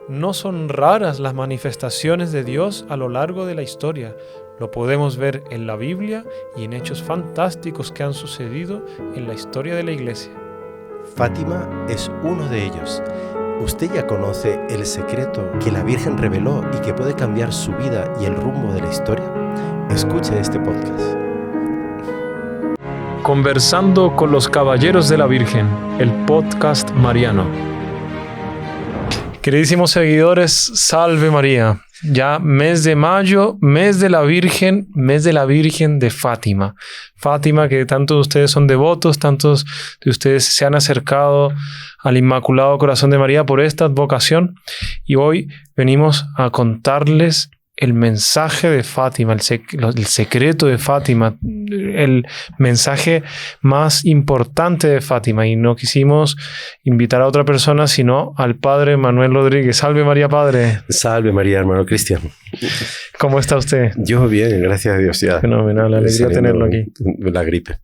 No son raras las manifestaciones de Dios a lo largo de la historia. Lo podemos ver en la Biblia y en hechos fantásticos que han sucedido en la historia de la Iglesia. Fátima es uno de ellos. ¿Usted ya conoce el secreto que la Virgen reveló y que puede cambiar su vida y el rumbo de la historia? Escuche este podcast. Conversando con los Caballeros de la Virgen, el podcast mariano. Queridísimos seguidores, salve María. Ya mes de mayo, mes de la Virgen de Fátima. Fátima, que tantos de ustedes son devotos, tantos de ustedes se han acercado al Inmaculado Corazón de María por esta advocación. Y hoy venimos a contarles el mensaje de Fátima, el secreto de Fátima, el mensaje más importante de Fátima. Y no quisimos invitar a otra persona, sino al Padre Manuel Rodríguez. Salve María, Padre. Salve María, hermano Cristian. ¿Cómo está usted? Yo bien, gracias a Dios. Ya. Fenomenal, alegría tenerlo aquí. La gripe,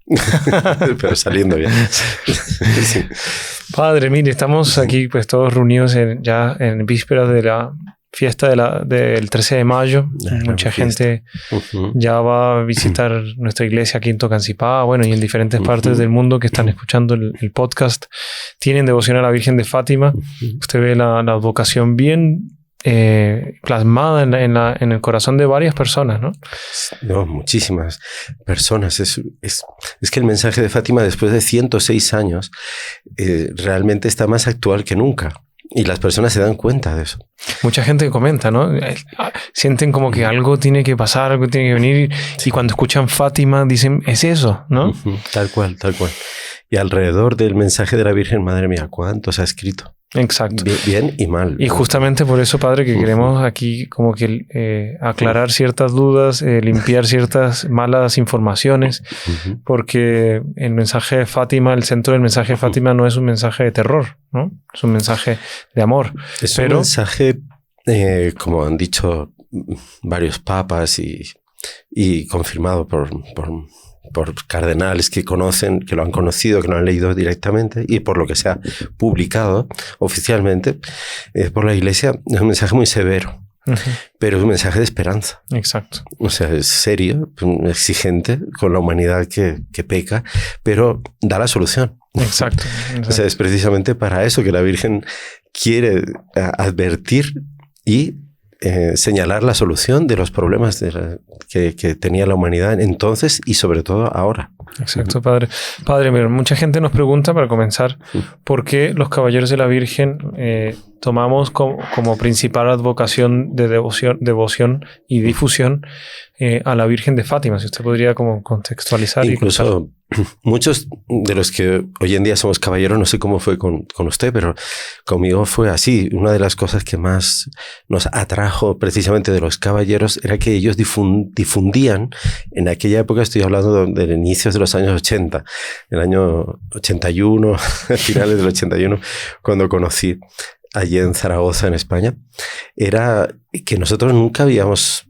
pero saliendo bien. Sí. Padre, mire, estamos aquí pues todos reunidos ya en vísperas de la fiesta del 13 de mayo. Mucha gente ya va a visitar nuestra iglesia aquí en Tocancipá, bueno, y en diferentes partes del mundo que están escuchando el podcast. Tienen devoción a la Virgen de Fátima. Usted ve la advocación bien plasmada en el corazón de varias personas, ¿no? No, muchísimas personas. Es que el mensaje de Fátima, después de 106 años, realmente está más actual que nunca. Y las personas se dan cuenta de eso. Mucha gente comenta, ¿no? Sienten como que algo tiene que pasar, algo tiene que venir. Y cuando escuchan Fátima dicen, es eso, ¿no? Tal cual, tal cual. Y alrededor del mensaje de la Virgen, madre mía, ¿cuánto se ha escrito? Exacto. Bien y mal. Y justamente por eso, Padre, que queremos aquí como que aclarar ciertas dudas, limpiar ciertas malas informaciones, porque el mensaje de Fátima, el centro del mensaje de Fátima no es un mensaje de terror, ¿no? Es un mensaje de amor. Es un mensaje, como han dicho varios papas y confirmado por cardenales que conocen, que lo han conocido, que lo han leído directamente y por lo que se ha publicado oficialmente por la Iglesia, es un mensaje muy severo, pero es un mensaje de esperanza. Exacto. O sea, es serio, exigente con la humanidad que peca, pero da la solución. Exacto. O sea, es precisamente para eso que la Virgen quiere advertir y señalar la solución de los problemas que tenía la humanidad entonces y sobre todo ahora. Exacto, Padre. Padre, mira, mucha gente nos pregunta, para comenzar, ¿por qué los Caballeros de la Virgen tomamos como principal advocación de devoción y difusión a la Virgen de Fátima? Si usted podría como contextualizar. Incluso muchos de los que hoy en día somos caballeros, no sé cómo fue con usted, pero conmigo fue así. Una de las cosas que más nos atrajo precisamente de los caballeros era que ellos difundían en aquella época, estoy hablando de inicios de los años 80, el año 81, finales del 81, cuando conocí allí en Zaragoza, en España, era que nosotros nunca habíamos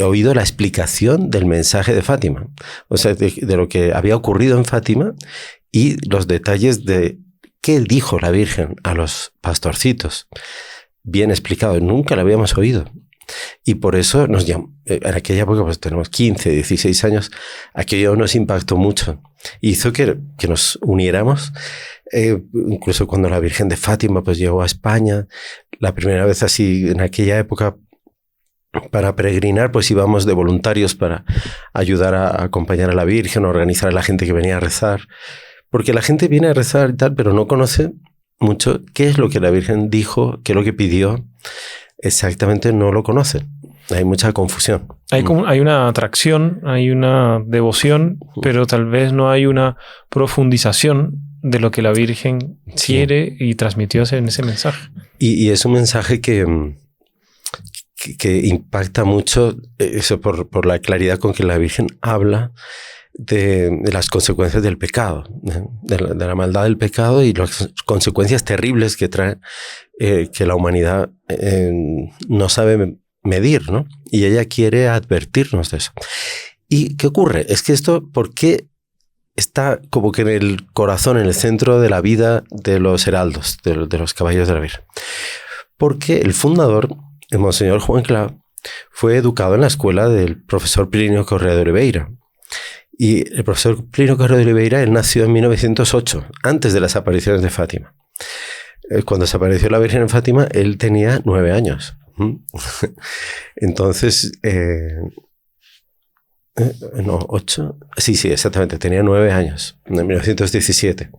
oído la explicación del mensaje de Fátima, o sea, de lo que había ocurrido en Fátima y los detalles de qué dijo la Virgen a los pastorcitos. Bien explicado, nunca lo habíamos oído. Y por eso nos llamó, en aquella época pues tenemos 15, 16 años, aquello nos impactó mucho. Hizo que nos uniéramos, incluso cuando la Virgen de Fátima pues llegó a España, la primera vez así en aquella época, para peregrinar, pues íbamos de voluntarios para ayudar a acompañar a la Virgen, a organizar a la gente que venía a rezar. Porque la gente viene a rezar y tal, pero no conoce mucho qué es lo que la Virgen dijo, qué es lo que pidió. Exactamente no lo conocen. Hay mucha confusión. Hay una atracción, hay una devoción, pero tal vez no hay una profundización de lo que la Virgen quiere y transmitió en ese mensaje. Y es un mensaje que impacta mucho eso por la claridad con que la Virgen habla de las consecuencias del pecado, de la maldad del pecado y las consecuencias terribles que trae que la humanidad no sabe medir, ¿no? Y ella quiere advertirnos de eso. ¿Y qué ocurre? Es que esto, ¿por qué está como que en el corazón, en el centro de la vida de los heraldos, de los caballeros de la Virgen? porque el fundador, el Monseñor Juan Clau, fue educado en la escuela del profesor Plinio Correa de Oliveira. Y el profesor Plinio Correa de Oliveira, él nació en 1908, antes de las apariciones de Fátima. Cuando se apareció la Virgen en Fátima, él tenía 9 años. Entonces, no, 8. Sí, exactamente, tenía 9 años, en 1917.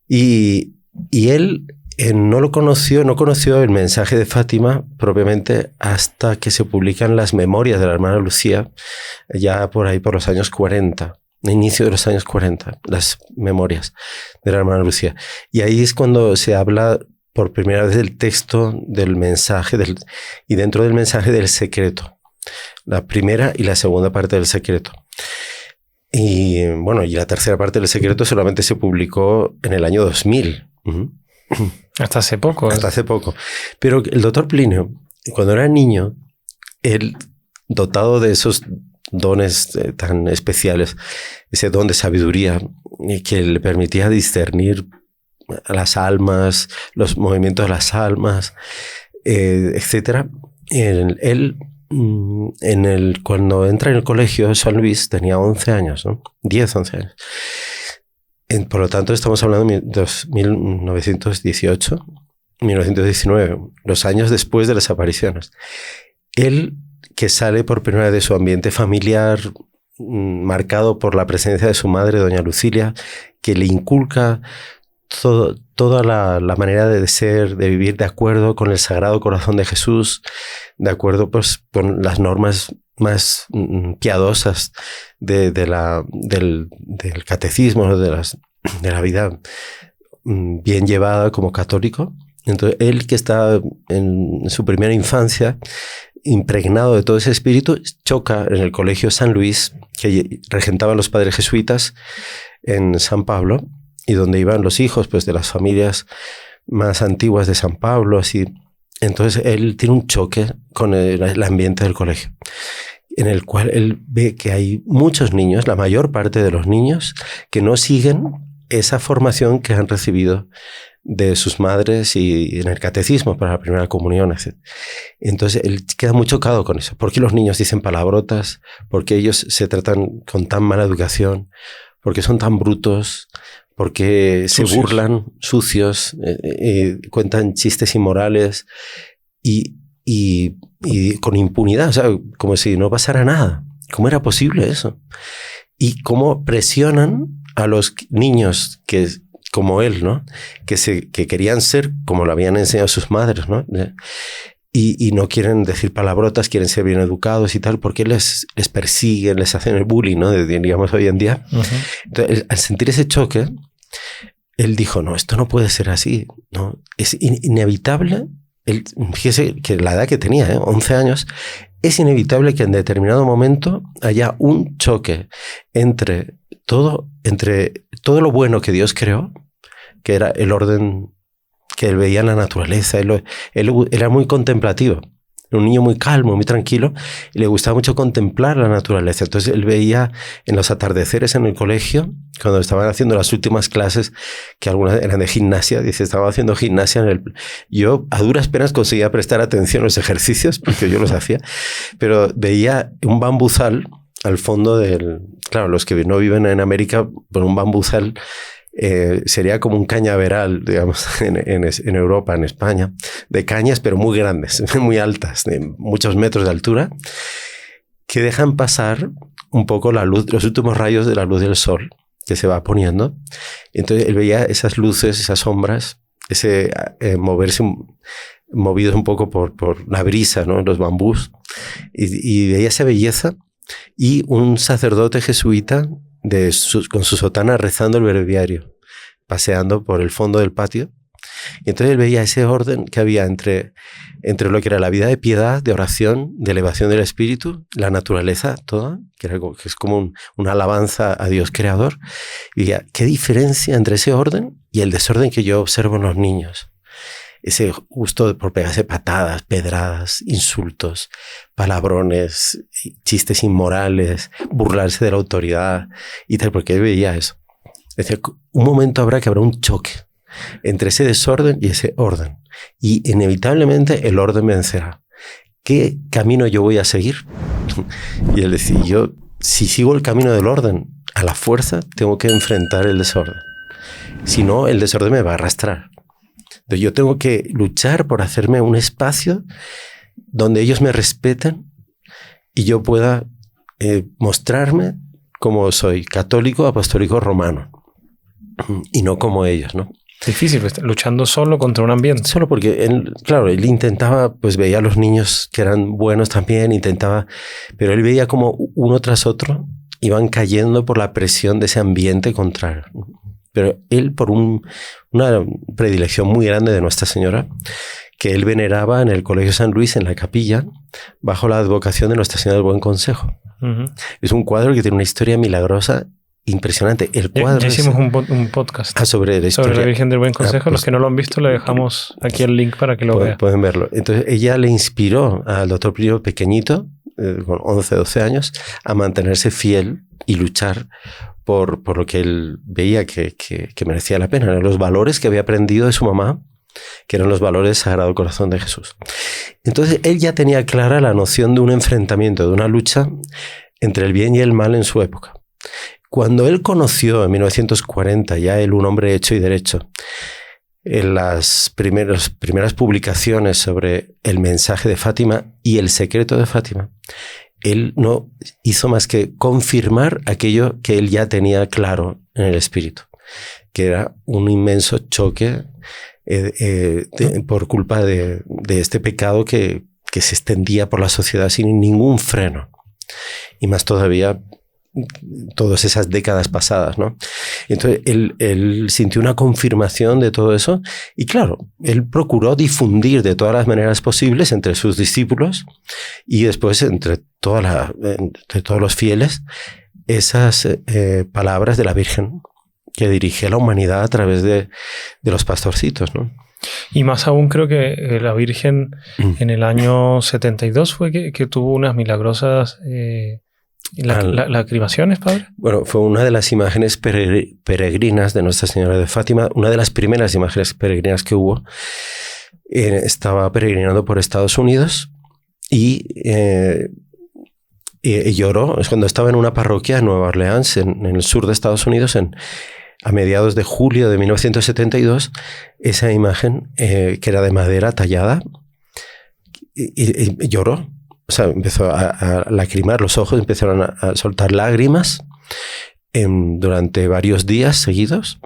Y él no conoció el mensaje de Fátima propiamente hasta que se publican las memorias de la hermana Lucía, ya por ahí por los años 40, inicio de los años 40, las memorias de la hermana Lucía. Y ahí es cuando se habla por primera vez del texto, del mensaje, y dentro del mensaje del secreto. La primera y la segunda parte del secreto. Y bueno, y la tercera parte del secreto solamente se publicó en el año 2000. Hasta hace poco. Hasta hace poco. Pero el doctor Plinio, cuando era niño, él, dotado de esos dones tan especiales, ese don de sabiduría que le permitía discernir las almas, los movimientos de las almas, etc. Cuando entra en el colegio de San Luis tenía 11 años, ¿no? 10, 11 años. Por lo tanto, estamos hablando de 1918, 1919, los años después de las apariciones. Él, que sale por primera vez de su ambiente familiar, marcado por la presencia de su madre, doña Lucilia, que le inculca toda la manera de ser, de vivir de acuerdo con el Sagrado Corazón de Jesús, de acuerdo pues, con las normas más piadosas del catecismo, de la vida bien llevada como católico. Entonces, él, que está en su primera infancia, impregnado de todo ese espíritu, choca en el colegio San Luis, que regentaban los padres jesuitas en San Pablo, y donde iban los hijos pues, de las familias más antiguas de San Pablo, así. Entonces él tiene un choque con el ambiente del colegio, en el cual él ve que hay muchos niños, la mayor parte de los niños, que no siguen esa formación que han recibido de sus madres y en el catecismo para la primera comunión, etc. Entonces él queda muy chocado con eso. ¿Por qué los niños dicen palabrotas? ¿Por qué ellos se tratan con tan mala educación? ¿Por qué son tan brutos? Porque se burlan, sucios, cuentan chistes inmorales y con impunidad, o sea, como si no pasara nada. ¿Cómo era posible eso? Y cómo presionan a los niños que, como él, ¿no? Que querían ser como lo habían enseñado sus madres, ¿no? Y no quieren decir palabrotas, quieren ser bien educados y tal, porque les persiguen, les hacen el bullying, ¿no? Digamos hoy en día. Entonces, al sentir ese choque, él dijo, no, esto no puede ser así, ¿no? Es inevitable. Fíjese que la edad que tenía, 11 años, es inevitable que en determinado momento haya un choque entre todo lo bueno que Dios creó, que era el orden que él veía en la naturaleza. Él era muy contemplativo, un niño muy calmo, muy tranquilo, y le gustaba mucho contemplar la naturaleza. Entonces él veía en los atardeceres en el colegio, cuando estaban haciendo las últimas clases, que algunas eran de gimnasia, dice, estaba haciendo gimnasia yo a duras penas conseguía prestar atención a los ejercicios, porque yo los hacía, pero veía un bambuzal al fondo claro, los que no viven en América, por un bambuzal sería como un cañaveral, digamos, en Europa, en España, de cañas, pero muy grandes, muy altas, de muchos metros de altura, que dejan pasar un poco la luz, los últimos rayos de la luz del sol que se va poniendo. Entonces él veía esas luces, esas sombras, ese movidos un poco por la brisa, ¿no? Los bambús, y veía esa belleza, y un sacerdote jesuita con su sotana rezando el breviario, paseando por el fondo del patio. Y entonces él veía ese orden que había entre lo que era la vida de piedad, de oración, de elevación del espíritu, la naturaleza toda, que es como una alabanza a Dios creador. Y veía, ¿qué diferencia entre ese orden y el desorden que yo observo en los niños? Ese gusto por pegarse patadas, pedradas, insultos, palabrones, chistes inmorales, burlarse de la autoridad y tal, porque él veía eso. Decía, un momento habrá un choque entre ese desorden y ese orden. Y inevitablemente el orden vencerá. ¿Qué camino yo voy a seguir? Y él decía, yo, si sigo el camino del orden a la fuerza, tengo que enfrentar el desorden. Si no, el desorden me va a arrastrar. Entonces yo tengo que luchar por hacerme un espacio donde ellos me respeten y yo pueda mostrarme como soy, católico, apostólico, romano, y no como ellos, ¿no? Difícil, luchando solo contra un ambiente. Solo porque, él intentaba, pues veía a los niños que eran buenos también, pero él veía como uno tras otro iban cayendo por la presión de ese ambiente contrario. Pero él, por una predilección muy grande de Nuestra Señora, que él veneraba en el Colegio San Luis, en la capilla, bajo la advocación de Nuestra Señora del Buen Consejo. Es un cuadro que tiene una historia milagrosa impresionante. El cuadro ya hicimos un podcast sobre la Virgen del Buen Consejo. Pues, los que no lo han visto, le dejamos aquí el link para que lo vean. Pueden verlo. Entonces, ella le inspiró al doctor Pío pequeñito, con 11, 12 años, a mantenerse fiel y luchar por lo que él veía que merecía la pena. Los valores que había aprendido de su mamá, que eran los valores del Sagrado Corazón de Jesús. Entonces, él ya tenía clara la noción de un enfrentamiento, de una lucha entre el bien y el mal en su época. Cuando él conoció en 1940, ya él un hombre hecho y derecho, en las primeras publicaciones sobre el mensaje de Fátima y el secreto de Fátima, él no hizo más que confirmar aquello que él ya tenía claro en el espíritu, que era un inmenso choque por culpa de este pecado que se extendía por la sociedad sin ningún freno. Y más todavía todas esas décadas pasadas, ¿no? Entonces él sintió una confirmación de todo eso y claro, él procuró difundir de todas las maneras posibles entre sus discípulos y después entre todos los fieles esas palabras de la Virgen que dirige a la humanidad a través de los pastorcitos, ¿no? Y más aún creo que la Virgen en el año 72 fue que tuvo unas milagrosas lacrimaciones, padre. Bueno, fue una de las imágenes peregrinas de Nuestra Señora de Fátima, una de las primeras imágenes peregrinas que hubo. Estaba peregrinando por Estados Unidos y lloró. Es cuando estaba en una parroquia en Nueva Orleans, en el sur de Estados Unidos, a mediados de julio de 1972, esa imagen que era de madera tallada y lloró. O sea, empezó a lacrimar, los ojos empezaron a soltar lágrimas durante varios días seguidos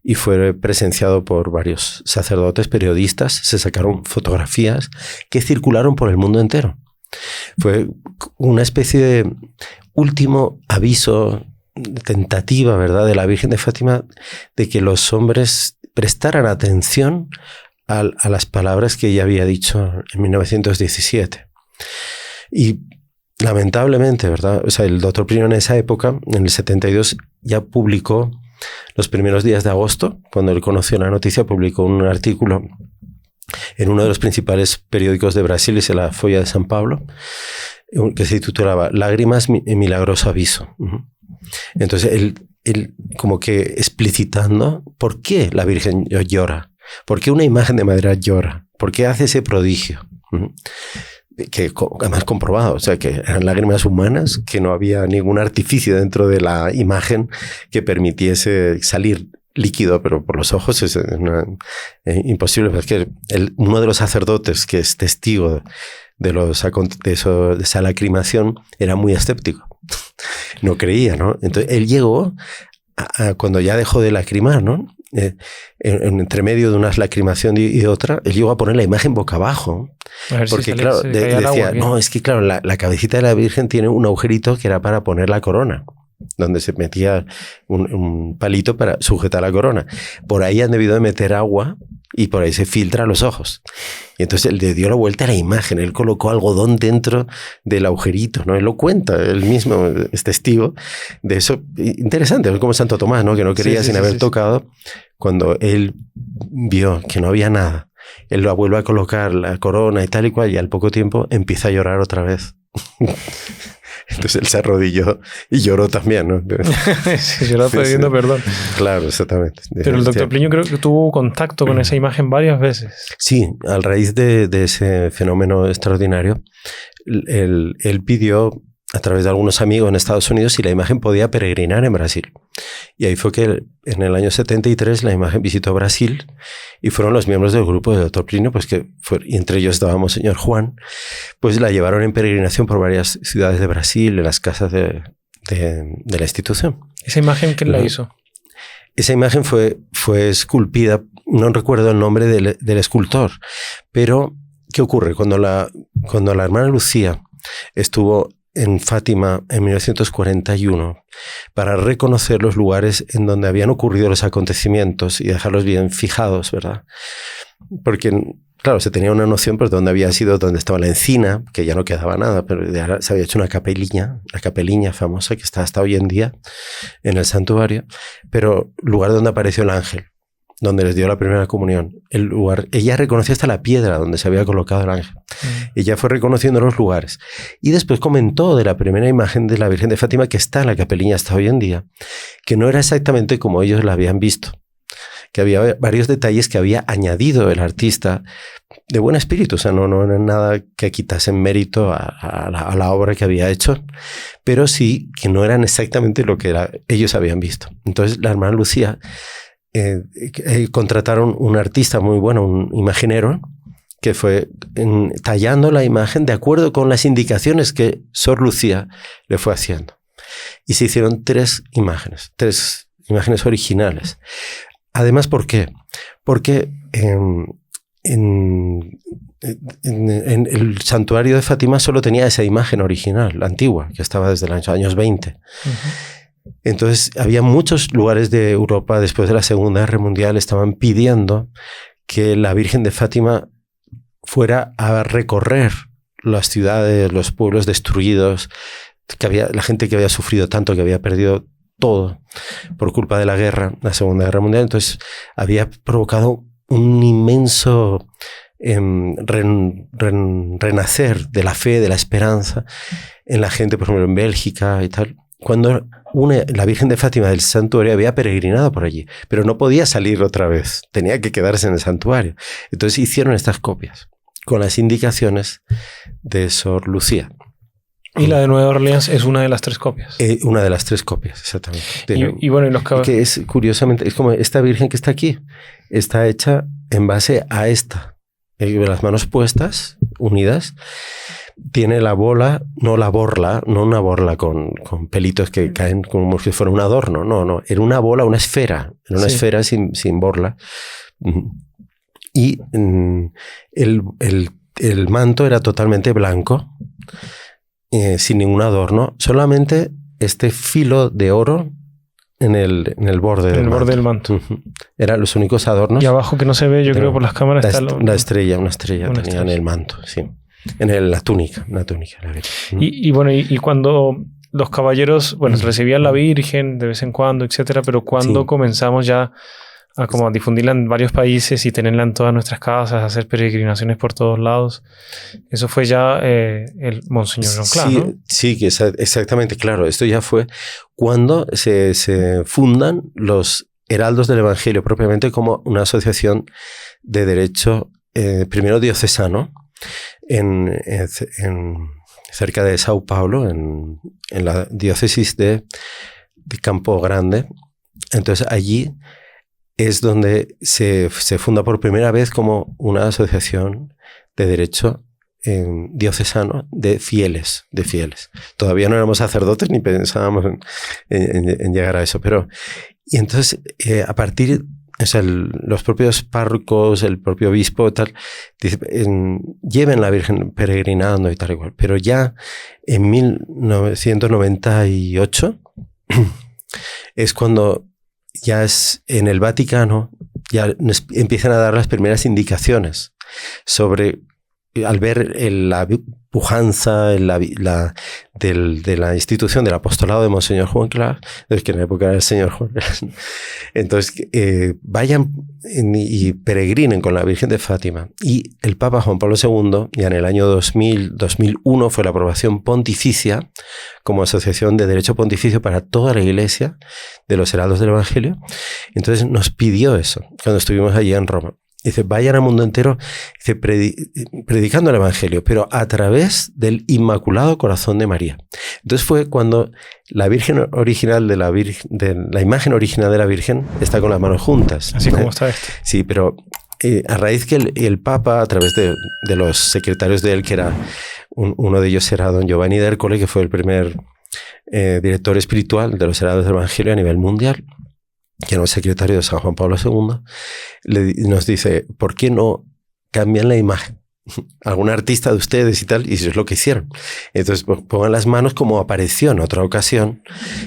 y fue presenciado por varios sacerdotes, periodistas. Se sacaron fotografías que circularon por el mundo entero. Fue una especie de último aviso, tentativa, ¿verdad?, de la Virgen de Fátima de que los hombres prestaran atención a las palabras que ella había dicho en 1917. Y lamentablemente, ¿verdad? O sea, el doctor Pío en esa época, en el 72, ya publicó los primeros días de agosto, cuando él conoció la noticia, publicó un artículo en uno de los principales periódicos de Brasil, es la Folha de San Pablo, que se titulaba Lágrimas, milagroso aviso. Entonces, él como que explicitando por qué la Virgen llora, por qué una imagen de madera llora, por qué hace ese prodigio. Que además comprobado, o sea, que eran lágrimas humanas, que no había ningún artificio dentro de la imagen que permitiese salir líquido, pero por los ojos es imposible. Porque uno de los sacerdotes que es testigo de esa lacrimación era muy escéptico, no creía, ¿no? Entonces él llegó cuando ya dejó de lacrimar, ¿no? Entre medio de una lacrimación y otra, él llegó a poner la imagen boca abajo. Porque, claro, decía, no, es que, claro, la cabecita de la Virgen tiene un agujerito que era para poner la corona, donde se metía un palito para sujetar la corona. Por ahí han debido de meter agua y por ahí se filtra los ojos. Y entonces él le dio la vuelta a la imagen, él colocó algodón dentro del agujerito, ¿no? Él lo cuenta, él mismo es testigo de eso. Interesante, como Santo Tomás, ¿no? Que no quería sin haber tocado. Cuando él vio que no había nada, él lo vuelve a colocar la corona y tal y cual, y al poco tiempo empieza a llorar otra vez. Entonces él se arrodilló y lloró también, ¿no? Sí, lloró pidiendo perdón. Claro, exactamente. Pero el doctor Plinio creo que tuvo contacto con esa imagen varias veces. Sí, a raíz de ese fenómeno extraordinario, él pidió a través de algunos amigos en Estados Unidos si la imagen podía peregrinar en Brasil. Y ahí fue que en el año 73 la imagen visitó Brasil y fueron los miembros del grupo del doctor Plinio, pues y entre ellos estábamos señor Juan, pues la llevaron en peregrinación por varias ciudades de Brasil, en las casas de la institución. ¿Esa imagen quién la hizo? Esa imagen fue esculpida, no recuerdo el nombre del escultor, pero ¿qué ocurre? Cuando la hermana Lucía estuvo en Fátima en 1941 para reconocer los lugares en donde habían ocurrido los acontecimientos y dejarlos bien fijados, ¿verdad? Porque, claro, se tenía una noción pues, de dónde había sido, dónde estaba la encina, que ya no quedaba nada, pero se había hecho una capeliña, la capeliña famosa que está hasta hoy en día en el santuario, pero lugar donde apareció el ángel, donde les dio la primera comunión. El lugar, ella reconoció hasta la piedra donde se había colocado el ángel. Ella fue reconociendo los lugares. Y después comentó de la primera imagen de la Virgen de Fátima que está en la capeliña hasta hoy en día, que no era exactamente como ellos la habían visto, que había varios detalles que había añadido el artista de buen espíritu, o sea, no era nada que quitasen mérito a la obra que había hecho, pero sí que no eran exactamente lo que ellos habían visto. Entonces la hermana Lucía contrataron un artista muy bueno, un imaginero, que fue tallando la imagen de acuerdo con las indicaciones que Sor Lucía le fue haciendo. Y se hicieron tres imágenes originales. Además, ¿por qué? Porque en el santuario de Fátima solo tenía esa imagen original, la antigua, que estaba desde los años 20. Entonces, había muchos lugares de Europa después de la Segunda Guerra Mundial estaban pidiendo que la Virgen de Fátima fuera a recorrer las ciudades, los pueblos destruidos, la gente que había sufrido tanto, que había perdido todo por culpa de la guerra, la Segunda Guerra Mundial. Entonces, había provocado un inmenso renacer de la fe, de la esperanza en la gente, por ejemplo, en Bélgica y tal. Cuando la Virgen de Fátima del santuario había peregrinado por allí, pero no podía salir otra vez, tenía que quedarse en el santuario. Entonces hicieron estas copias con las indicaciones de Sor Lucía. Y la de Nueva Orleans es una de las tres copias. Una de las tres copias, exactamente. Y bueno, y los que es, curiosamente, es como esta Virgen que está aquí, está hecha en base a esta. Las manos puestas, unidas. Tiene la bola, no la borla, no una borla con pelitos que caen como si fuera un adorno, no, era una bola, una esfera, era una esfera sin borla. Y el manto era totalmente blanco, sin ningún adorno, solamente este filo de oro en el borde del manto. Eran los únicos adornos. Y abajo que no se ve, yo creo por las cámaras está una estrella tenía en el manto, sí. En la túnica, una túnica. Y bueno, y cuando los caballeros, bueno, recibían la Virgen de vez en cuando, etcétera, pero cuando comenzamos ya a como difundirla en varios países y tenerla en todas nuestras casas, hacer peregrinaciones por todos lados, eso fue ya el Monseñor Jonclán, ¿no? Sí, exactamente, claro. Esto ya fue cuando se fundan los Heraldos del Evangelio, propiamente como una asociación de derecho, primero diocesano, cerca de Sao Paulo, en la diócesis de Campo Grande. Entonces allí es donde se funda por primera vez como una asociación de derecho diocesano de fieles. Todavía no éramos sacerdotes ni pensábamos en llegar a eso, pero y entonces a partir los propios párrocos, el propio obispo, tal, lleven la Virgen peregrinando y tal igual. Pero ya en 1998 es cuando ya es en el Vaticano, ya empiezan a dar las primeras indicaciones sobre, al ver la pujanza de la institución del apostolado de Monseñor Juan Clark, que en la época era el señor Juan Clark. Entonces, vayan y peregrinen con la Virgen de Fátima. Y el Papa Juan Pablo II, ya en el año 2001, fue la aprobación pontificia como asociación de derecho pontificio para toda la Iglesia de los Heraldos del Evangelio. Entonces nos pidió eso cuando estuvimos allí en Roma. Dice, vayan al mundo entero, dice, predicando el Evangelio, pero a través del Inmaculado Corazón de María. Entonces fue cuando la Virgen original de la imagen original de la Virgen está con las manos juntas. Así como está esto. Sí, pero a raíz que el Papa, a través de los secretarios de él, que era uno de ellos era don Giovanni d'Ercole, que fue el primer director espiritual de los Heraldos del Evangelio a nivel mundial, que era el secretario de San Juan Pablo II, nos dice, ¿por qué no cambian la imagen? Algún artista de ustedes y tal, y eso es lo que hicieron. Entonces pongan las manos como apareció en otra ocasión,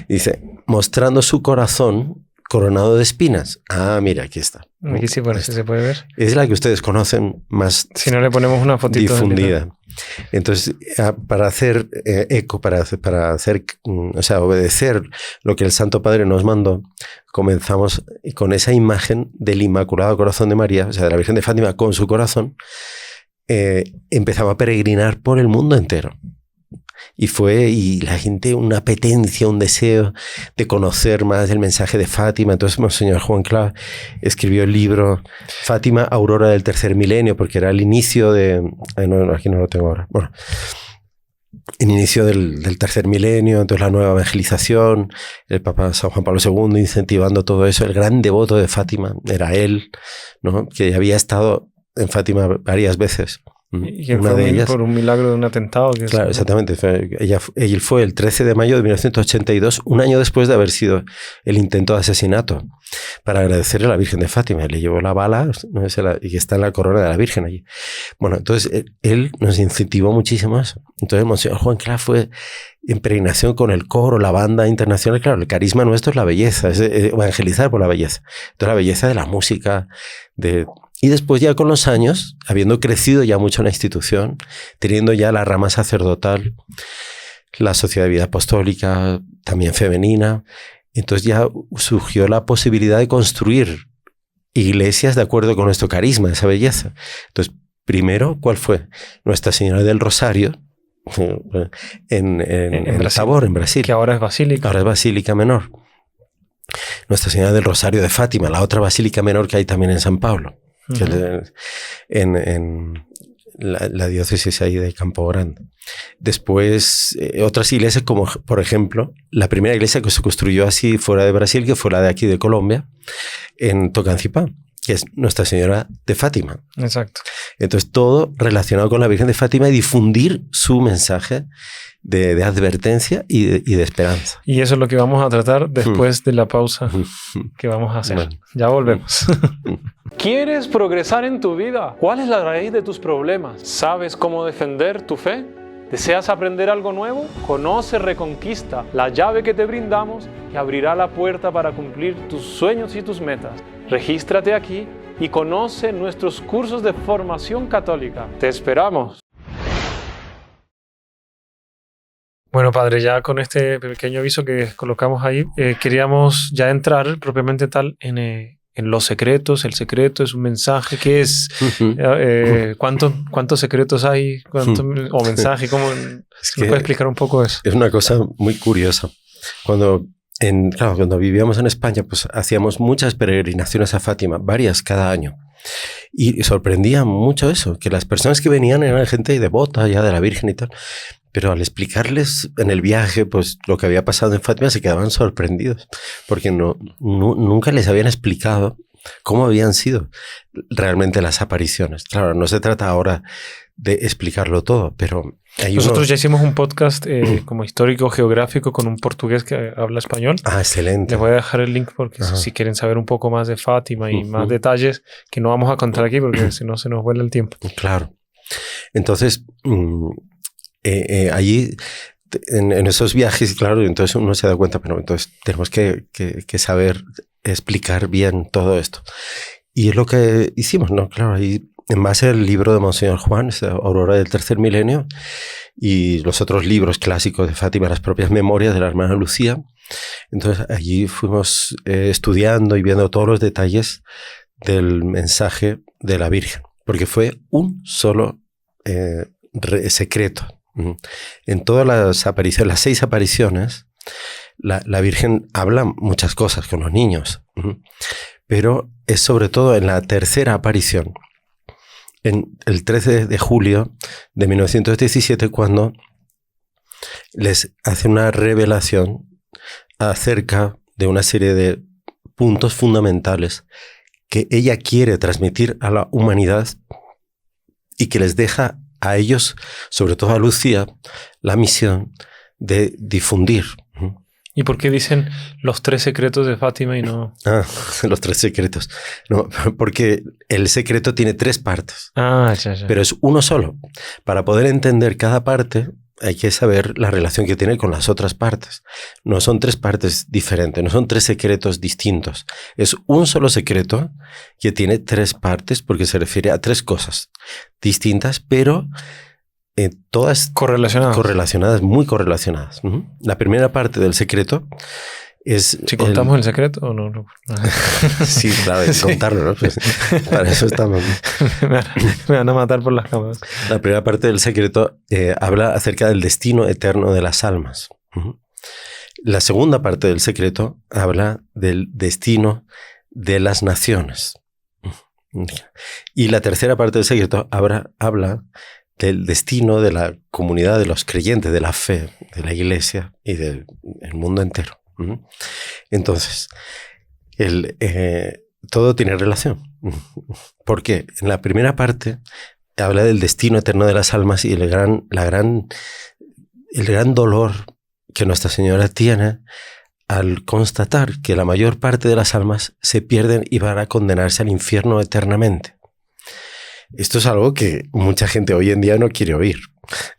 dice, mostrando su corazón coronado de espinas. Ah, mira, aquí está. Aquí sí, bueno, sí se puede ver. Es la que ustedes conocen más. Si no le ponemos una fotito difundida. Entonces, para hacer eco, para hacer, o sea, obedecer lo que el Santo Padre nos mandó, comenzamos con esa imagen del Inmaculado Corazón de María, o sea, de la Virgen de Fátima con su corazón, empezamos a peregrinar por el mundo entero. Y la gente, una apetencia, un deseo de conocer más el mensaje de Fátima. Entonces, Monseñor Juan Clark escribió el libro Fátima, Aurora del Tercer Milenio, porque era el inicio de... aquí no lo tengo ahora. Bueno, el inicio del tercer milenio, entonces la nueva evangelización, el Papa San Juan Pablo II incentivando todo eso. El gran devoto de Fátima era él, ¿no? Que había estado en Fátima varias veces. Y que fue por un milagro de un atentado. Claro, exactamente. Él fue el 13 de mayo de 1982, un año después de haber sido el intento de asesinato, para agradecerle a la Virgen de Fátima. Le llevó la bala, ¿no? Y está en la corona de la Virgen allí. Bueno, entonces él nos incentivó muchísimo eso. Entonces Monseñor Juan Clark fue en peregrinación con el coro, la banda internacional. Claro, el carisma nuestro es la belleza, es evangelizar por la belleza. Entonces la belleza de la música, Y después ya con los años, habiendo crecido ya mucho la institución, teniendo ya la rama sacerdotal, la sociedad de vida apostólica, también femenina, entonces ya surgió la posibilidad de construir iglesias de acuerdo con nuestro carisma, esa belleza. Entonces, primero, ¿cuál fue? Nuestra Señora del Rosario, en Tabor, en Brasil. Que ahora es Basílica. Ahora es Basílica Menor. Nuestra Señora del Rosario de Fátima, la otra Basílica Menor que hay también en San Pablo. En la diócesis ahí de Campo Grande. Después, otras iglesias como, por ejemplo, la primera iglesia que se construyó así fuera de Brasil, que fue la de aquí de Colombia, en Tocancipá, que es Nuestra Señora de Fátima. Exacto. Entonces, todo relacionado con la Virgen de Fátima y difundir su mensaje de advertencia y de esperanza. Y eso es lo que vamos a tratar después de la pausa que vamos a hacer. Bueno. Ya volvemos. ¿Quieres progresar en tu vida? ¿Cuál es la raíz de tus problemas? ¿Sabes cómo defender tu fe? ¿Deseas aprender algo nuevo? Conoce Reconquista, la llave que te brindamos y abrirá la puerta para cumplir tus sueños y tus metas. Regístrate aquí y conoce nuestros cursos de formación católica. ¡Te esperamos! Bueno, padre, ya con este pequeño aviso que colocamos ahí, queríamos ya entrar propiamente tal en los secretos. El secreto es un mensaje. ¿Qué es? ¿Cuántos secretos hay? ¿O mensaje? ¿Cómo? ¿Me puede explicar un poco eso? Es una cosa muy curiosa. Cuando vivíamos en España, pues hacíamos muchas peregrinaciones a Fátima, varias cada año. Y sorprendía mucho eso, que las personas que venían eran gente devota ya de la Virgen y tal. Pero al explicarles en el viaje pues lo que había pasado en Fátima se quedaban sorprendidos porque nunca les habían explicado cómo habían sido realmente las apariciones. Claro, no se trata ahora de explicarlo todo, pero... Nosotros ya hicimos un podcast como histórico geográfico con un portugués que habla español. Ah, excelente. Les voy a dejar el link porque si quieren saber un poco más de Fátima y más detalles que no vamos a contar aquí porque si no se nos vuela el tiempo. Claro. Entonces... allí en esos viajes, claro, entonces uno se da cuenta, pero entonces tenemos que saber explicar bien todo esto. Y es lo que hicimos, ¿no? Claro, ahí en base al libro de Monseñor Juan, Aurora del Tercer Milenio, y los otros libros clásicos de Fátima, las propias memorias de la hermana Lucía. Entonces allí fuimos estudiando y viendo todos los detalles del mensaje de la Virgen, porque fue un solo secreto. En todas las apariciones, las 6 apariciones, la Virgen habla muchas cosas con los niños, pero es sobre todo en la tercera aparición, en el 13 de julio de 1917, cuando les hace una revelación acerca de una serie de puntos fundamentales que ella quiere transmitir a la humanidad y que les deja a ellos, sobre todo a Lucía, la misión de difundir. ¿Y por qué dicen los 3 secretos de Fátima y no...? Los 3 secretos. No, porque el secreto tiene 3 partes. Ya. Pero es uno solo. Para poder entender cada parte, hay que saber la relación que tiene con las otras partes. No son 3 partes diferentes, no son 3 secretos distintos. Es un solo secreto que tiene 3 partes porque se refiere a 3 cosas distintas, pero todas correlacionadas, muy correlacionadas. La primera parte del secreto es... ¿Si contamos el secreto o no? Sí, claro, hay que contarlo, ¿no? Pues, para eso estamos. Me van a matar por las cámaras. La primera parte del secreto habla acerca del destino eterno de las almas. La segunda parte del secreto habla del destino de las naciones. Y la tercera parte del secreto habla del destino de la comunidad de los creyentes, de la fe, de la iglesia y del mundo entero. Entonces, todo tiene relación. Porque en la primera parte habla del destino eterno de las almas y el gran dolor que Nuestra Señora tiene al constatar que la mayor parte de las almas se pierden y van a condenarse al infierno eternamente. Esto es algo que mucha gente hoy en día no quiere oír.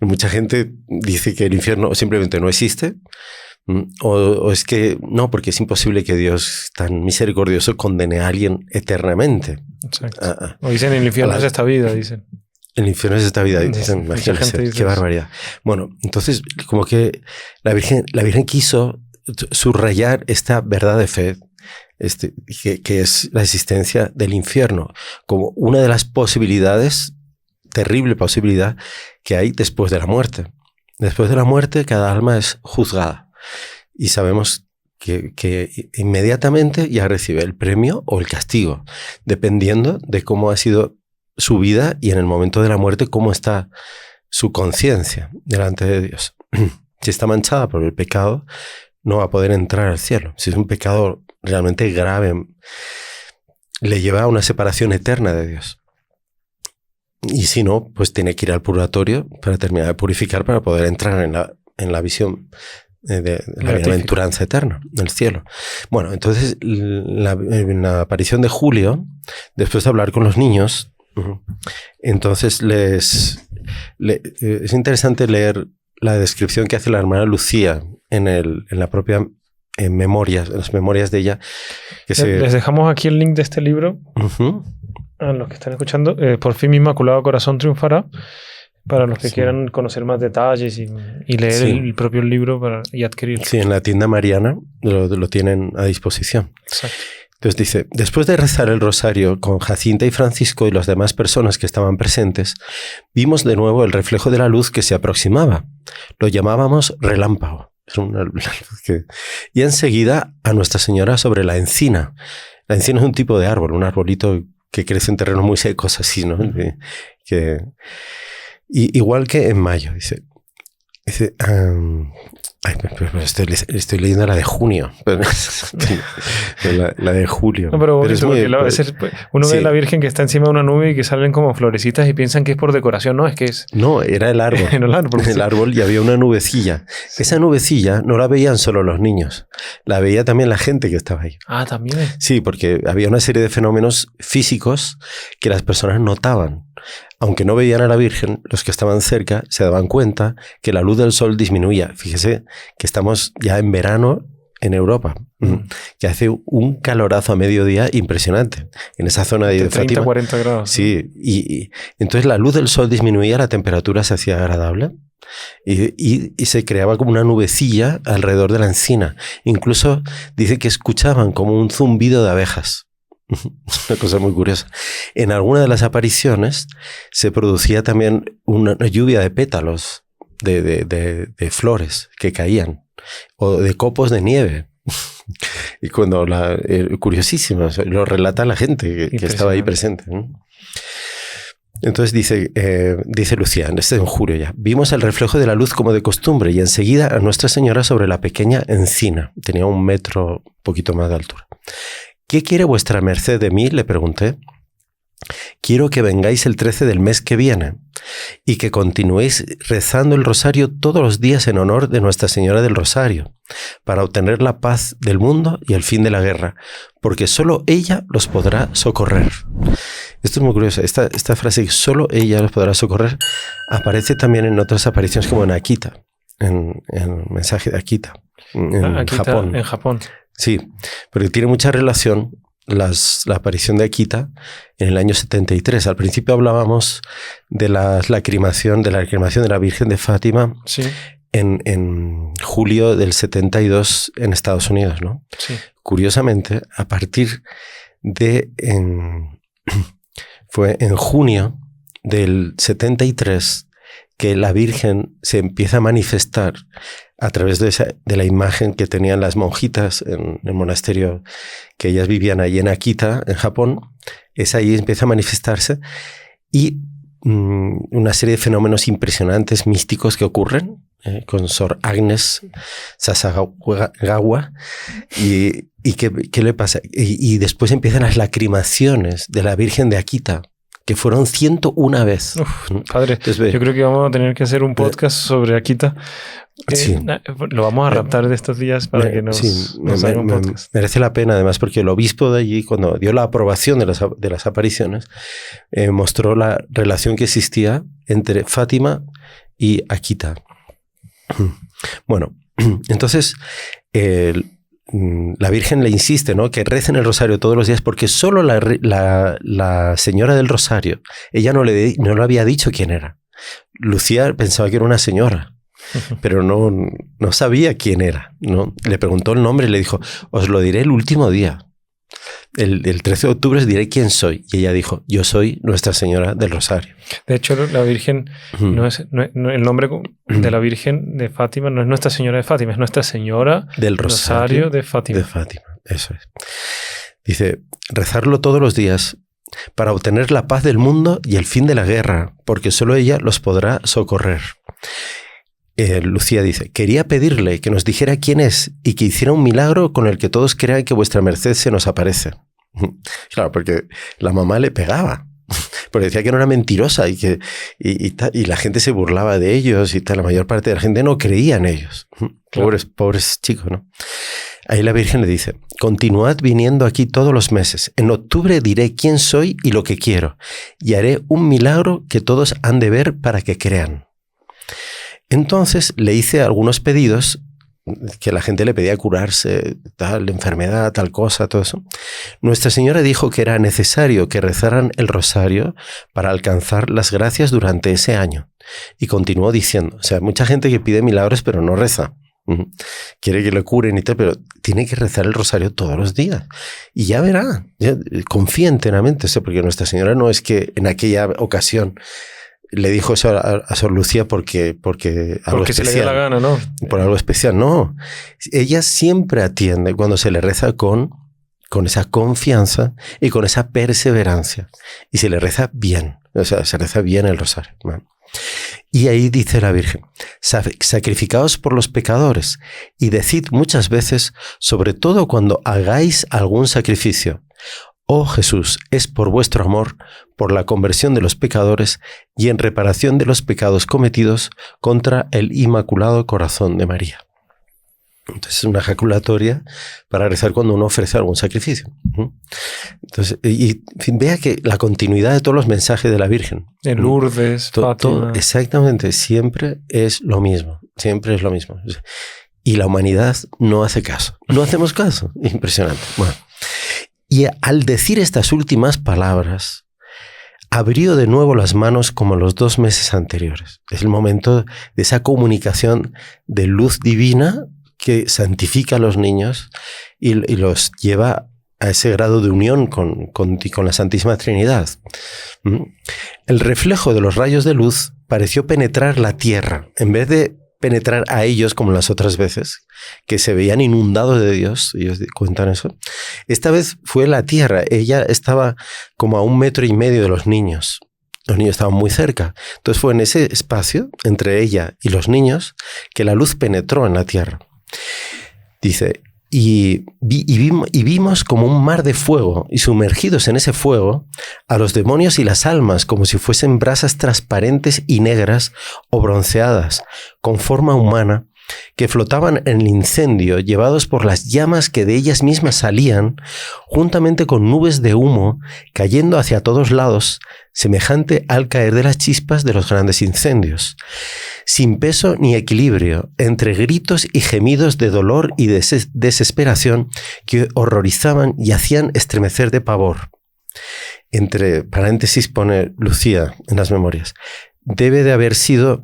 Mucha gente dice que el infierno simplemente no existe, o es que no, porque es imposible que Dios tan misericordioso condene a alguien eternamente. Exacto. O dicen el infierno es esta vida, dicen. El infierno es esta vida, dicen. Imagínense, qué barbaridad. Bueno, entonces como que la Virgen quiso subrayar esta verdad de fe, que es la existencia del infierno, como una de las posibilidades, terrible posibilidad, que hay después de la muerte. Después de la muerte, cada alma es juzgada. Y sabemos que inmediatamente ya recibe el premio o el castigo, dependiendo de cómo ha sido su vida y en el momento de la muerte cómo está su conciencia delante de Dios. Si está manchada por el pecado, no va a poder entrar al cielo. Si es un pecado realmente grave, le lleva a una separación eterna de Dios. Y si no, pues tiene que ir al purgatorio para terminar de purificar para poder entrar en la visión de la bienaventuranza eterna, del cielo. Bueno, entonces en la aparición de Julio, después de hablar con los niños, entonces es interesante leer la descripción que hace la hermana Lucía en la propia memorias, en las memorias de ella. Les dejamos aquí el link de este libro a los que están escuchando. Por fin mi Inmaculado Corazón triunfará, para los que quieran conocer más detalles y leer el propio libro y adquirirlo. Sí, en la tienda mariana lo tienen a disposición. Exacto. Entonces dice, después de rezar el rosario con Jacinta y Francisco y las demás personas que estaban presentes, vimos de nuevo el reflejo de la luz que se aproximaba. Lo llamábamos relámpago. Y enseguida a Nuestra Señora sobre la encina. La encina es un tipo de árbol, un arbolito que crece en terrenos muy secos así, ¿no? Igual que en mayo, dice estoy leyendo la de junio, la de julio. No, pero es muy, uno ve la Virgen que está encima de una nube y que salen como florecitas y piensan que es por decoración. No, es que es... No, era el árbol. El árbol y había una nubecilla. Sí. Esa nubecilla no la veían solo los niños, la veía también la gente que estaba ahí. Ah, también. Sí, porque había una serie de fenómenos físicos que las personas notaban. Aunque no veían a la Virgen, los que estaban cerca se daban cuenta que la luz del sol disminuía. Fíjese que estamos ya en verano en Europa, que hace un calorazo a mediodía impresionante en esa zona de 30, Fátima. 40 grados. Sí, y entonces la luz del sol disminuía, la temperatura se hacía agradable y se creaba como una nubecilla alrededor de la encina. Incluso dice que escuchaban como un zumbido de abejas. Una cosa muy curiosa. En alguna de las apariciones se producía también una lluvia de pétalos de flores que caían o de copos de nieve. Y cuando curiosísimo, lo relata la gente que estaba ahí presente, ¿no? Entonces dice Lucía, en julio ya, vimos el reflejo de la luz como de costumbre y enseguida a Nuestra Señora sobre la pequeña encina. Tenía 1 metro, un poquito más de altura. ¿Qué quiere vuestra merced de mí?, le pregunté. Quiero que vengáis el 13 del mes que viene y que continuéis rezando el rosario todos los días en honor de Nuestra Señora del Rosario, para obtener la paz del mundo y el fin de la guerra, porque solo ella los podrá socorrer. Esto es muy curioso. Esta frase, solo ella los podrá socorrer, aparece también en otras apariciones como en Akita, en el mensaje de Akita, Akita, Japón. En Japón. Sí, porque tiene mucha relación la aparición de Akita en el año 73. Al principio hablábamos de la lacrimación de la Virgen de Fátima, sí, en julio del 72 en Estados Unidos, ¿no? Sí. Curiosamente, a partir de fue en junio del 73 que la Virgen se empieza a manifestar a través de la imagen que tenían las monjitas en el monasterio que ellas vivían allí en Akita, en Japón. Ahí empieza a manifestarse y una serie de fenómenos impresionantes, místicos que ocurren con Sor Agnes Sasagawa. ¿Y qué le pasa? Y después empiezan las lacrimaciones de la Virgen de Akita, que fueron 101 veces. Padre, entonces, yo creo que vamos a tener que hacer un podcast sobre Akita. Sí. Lo vamos a raptar de estos días para que nos haga un podcast. Merece la pena, además, porque el obispo de allí, cuando dio la aprobación de las apariciones, mostró la relación que existía entre Fátima y Akita. Bueno, entonces la Virgen le insiste, ¿no?, que recen el rosario todos los días, porque solo la señora del rosario, ella no le había dicho quién era. Lucía pensaba que era una señora, pero no sabía quién era, ¿no? Le preguntó el nombre y le dijo, os lo diré el último día. El 13 de octubre os diré quién soy. Y ella dijo, yo soy Nuestra Señora del Rosario. De hecho, la Virgen el nombre de la Virgen de Fátima no es Nuestra Señora de Fátima, es Nuestra Señora del Rosario de Fátima. De Fátima, eso es. Dice, rezarlo todos los días para obtener la paz del mundo y el fin de la guerra, porque solo ella los podrá socorrer. Lucía dice, quería pedirle que nos dijera quién es y que hiciera un milagro con el que todos crean que vuestra merced se nos aparece. Claro, porque la mamá le pegaba, porque decía que no era mentirosa y la gente se burlaba de ellos y tal. La mayor parte de la gente no creía en ellos. Claro. Pobres chicos, ¿no? Ahí la Virgen le dice, continuad viniendo aquí todos los meses. En octubre diré quién soy y lo que quiero, y haré un milagro que todos han de ver para que crean. Entonces le hice algunos pedidos que la gente le pedía curarse, tal enfermedad, tal cosa, todo eso. Nuestra Señora dijo que era necesario que rezaran el rosario para alcanzar las gracias durante ese año. Y continuó diciendo, o sea, mucha gente que pide milagros pero no reza. Quiere que le curen y tal, pero tiene que rezar el rosario todos los días. Y ya verá, confía enteramente, porque Nuestra Señora no es que en aquella ocasión le dijo eso a Sor Lucía porque algo especial. Se le dio la gana, ¿no? Por algo especial, no. Ella siempre atiende cuando se le reza con esa confianza y con esa perseverancia. Y se le reza bien, o sea, se reza bien el rosario, ¿no? Y ahí dice la Virgen, sacrificaos por los pecadores y decid muchas veces, sobre todo cuando hagáis algún sacrificio, oh Jesús, es por vuestro amor, por la conversión de los pecadores y en reparación de los pecados cometidos contra el Inmaculado Corazón de María. Entonces es una ejaculatoria para rezar cuando uno ofrece algún sacrificio. Entonces, y en fin, vea que la continuidad de todos los mensajes de la Virgen. En Lourdes, Fátima. Exactamente, siempre es lo mismo. Siempre es lo mismo. y la humanidad no hace caso. No hacemos caso. Impresionante. Bueno. Y al decir estas últimas palabras, abrió de nuevo las manos como los 2 meses anteriores. Es el momento de esa comunicación de luz divina que santifica a los niños y los lleva a ese grado de unión con la Santísima Trinidad. El reflejo de los rayos de luz pareció penetrar la tierra, en vez de penetrar a ellos como las otras veces, que se veían inundados de Dios. Ellos cuentan eso. Esta vez fue la tierra. Ella estaba como a 1,5 metros de los niños. Los niños estaban muy cerca. Entonces fue en ese espacio, entre ella y los niños, que la luz penetró en la tierra. Dice, y vimos como un mar de fuego, y sumergidos en ese fuego, a los demonios y las almas, como si fuesen brasas transparentes y negras o bronceadas, con forma humana, que flotaban en el incendio, llevados por las llamas que de ellas mismas salían, juntamente con nubes de humo, cayendo hacia todos lados, semejante al caer de las chispas de los grandes incendios, sin peso ni equilibrio, entre gritos y gemidos de dolor y de desesperación que horrorizaban y hacían estremecer de pavor. Entre paréntesis pone Lucía en las memorias. Debe de haber sido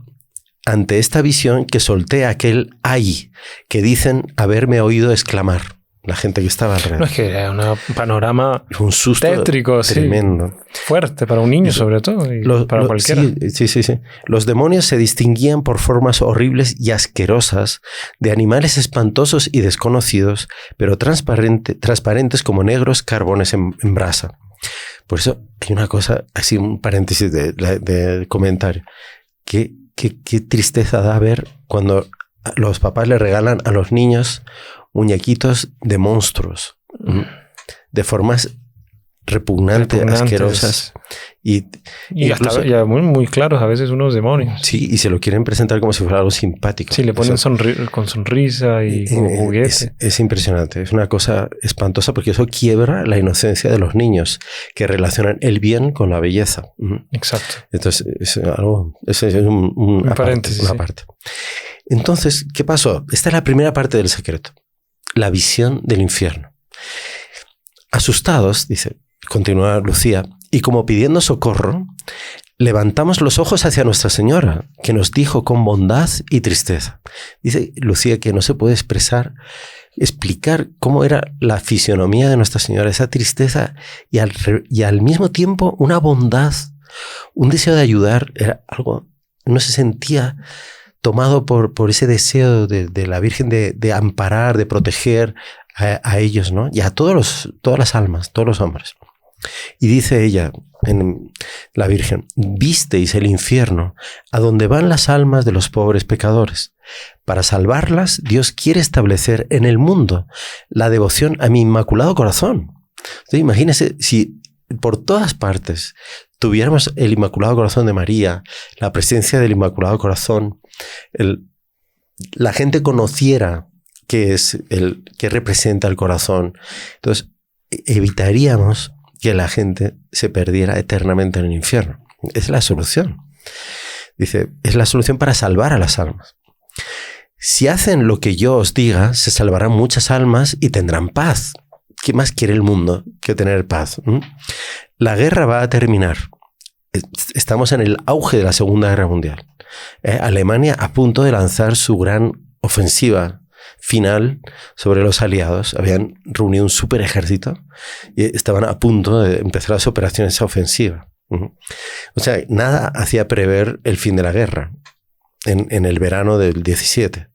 ante esta visión que solté aquel ay que dicen haberme oído exclamar la gente que estaba alrededor. No, es que era un panorama un susto tétrico, tremendo. Sí, fuerte para un niño sobre todo, y para cualquiera. Sí. Los demonios se distinguían por formas horribles y asquerosas de animales espantosos y desconocidos, pero transparentes como negros carbones en brasa. Por eso hay una cosa, así un paréntesis de comentario, qué tristeza da ver cuando los papás le regalan a los niños muñequitos de monstruos, de formas repugnantes, asquerosas. Y hasta ya muy claros a veces unos demonios. Sí, y se lo quieren presentar como si fuera algo simpático. Sí, le ponen con sonrisa y juguete. Es impresionante, es una cosa espantosa porque eso quiebra la inocencia de los niños que relacionan el bien con la belleza. Exacto. Entonces, es un paréntesis. Una parte. Entonces, ¿qué pasó? Esta es la primera parte del secreto. La visión del infierno. Asustados, dice, continúa Lucía, y como pidiendo socorro, levantamos los ojos hacia Nuestra Señora, que nos dijo con bondad y tristeza. Dice Lucía que no se puede explicar cómo era la fisionomía de Nuestra Señora, esa tristeza y al mismo tiempo una bondad, un deseo de ayudar. Era algo, no se sentía tomado por ese deseo de la Virgen de amparar, de proteger a ellos, ¿no? Y a todas las almas, todos los hombres. Y dice ella, en la Virgen, visteis el infierno a donde van las almas de los pobres pecadores. Para salvarlas, Dios quiere establecer en el mundo la devoción a mi Inmaculado Corazón. Entonces, imagínense si por todas partes tuviéramos el Inmaculado Corazón de María, la presencia del Inmaculado Corazón, la gente conociera qué representa el corazón. Entonces, evitaríamos que la gente se perdiera eternamente en el infierno. Es la solución. Dice, es la solución para salvar a las almas. Si hacen lo que yo os diga, se salvarán muchas almas y tendrán paz. ¿Qué más quiere el mundo que tener paz? La guerra va a terminar. Estamos en el auge de la Segunda Guerra Mundial. Alemania a punto de lanzar su gran ofensiva final sobre los aliados. Habían reunido un super ejército y estaban a punto de empezar las operaciones ofensivas. O sea, nada hacía prever el fin de la guerra en el verano del 17.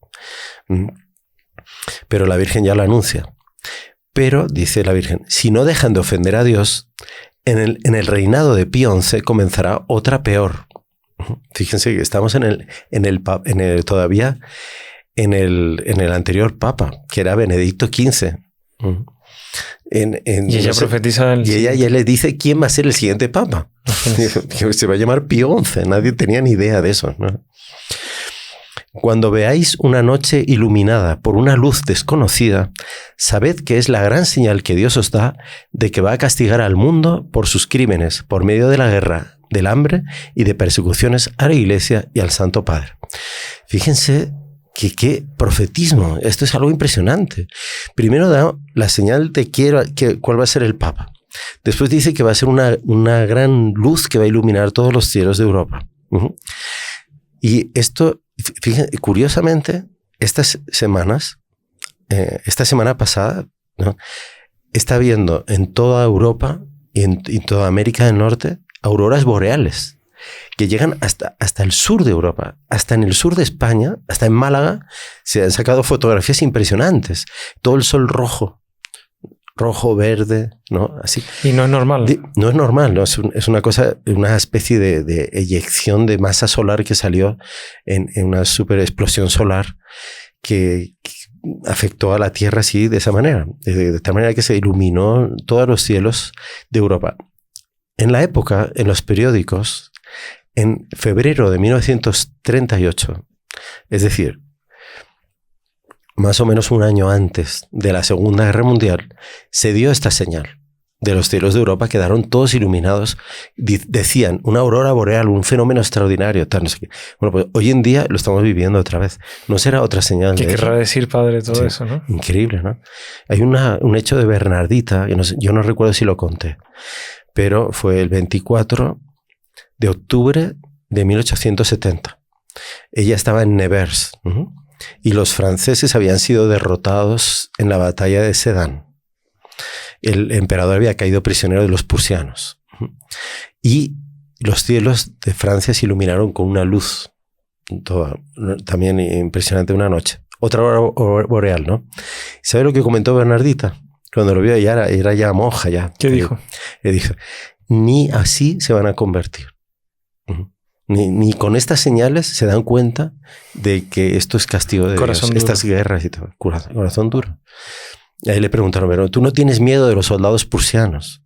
Pero la Virgen ya lo anuncia. Pero, dice la Virgen, si no dejan de ofender a Dios, en el reinado de Pío XI comenzará otra peor. Fíjense que estamos todavía en el anterior Papa, que era Benedicto XV. Y ella profetiza... Y ella ya le dice quién va a ser el siguiente Papa. Se va a llamar Pío XI. Nadie tenía ni idea de eso, ¿no? Cuando veáis una noche iluminada por una luz desconocida, sabed que es la gran señal que Dios os da de que va a castigar al mundo por sus crímenes, por medio de la guerra, del hambre y de persecuciones a la Iglesia y al Santo Padre. Fíjense ¿Qué profetismo? Esto es algo impresionante. Primero da la señal de cuál va a ser el Papa. Después dice que va a ser una gran luz que va a iluminar todos los cielos de Europa. Y esto, fíjense, curiosamente, estas semanas, esta semana pasada, ¿no?, está habiendo en toda Europa y en toda América del Norte auroras boreales que llegan hasta el sur de Europa, hasta en el sur de España, hasta en Málaga. Se han sacado fotografías impresionantes. Todo el sol rojo, verde, ¿no? Así. Y no es normal. No es normal, ¿no? Es una cosa, una especie de eyección de masa solar que salió en una super explosión solar que afectó a la Tierra así, de esa manera. De tal manera que se iluminó todos los cielos de Europa. En la época, en los periódicos, en febrero de 1938, es decir, más o menos un año antes de la Segunda Guerra Mundial, se dio esta señal. De los cielos de Europa quedaron todos iluminados. Decían, una aurora boreal, un fenómeno extraordinario, tal, no sé qué. Bueno, pues hoy en día lo estamos viviendo otra vez. ¿No será otra señal? ¿Qué querrá decir, padre, todo eso, no? Increíble, ¿no? Hay un hecho de Bernardita, que yo no recuerdo si lo conté, pero fue el 24 de octubre de 1870. Ella estaba en Nevers, y los franceses habían sido derrotados en la batalla de Sedan. El emperador había caído prisionero de los prusianos. Y los cielos de Francia se iluminaron con una luz también impresionante una noche. Otra aurora boreal, ¿no? ¿Sabe lo que comentó Bernardita? Cuando lo vio, era ya monja. Ya. ¿Qué dijo? Le dijo, ni así se van a convertir. Ni con estas señales se dan cuenta de que esto es castigo de Dios. Estas guerras y todo. Corazón duro. Y ahí le preguntaron, pero ¿tú no tienes miedo de los soldados prusianos?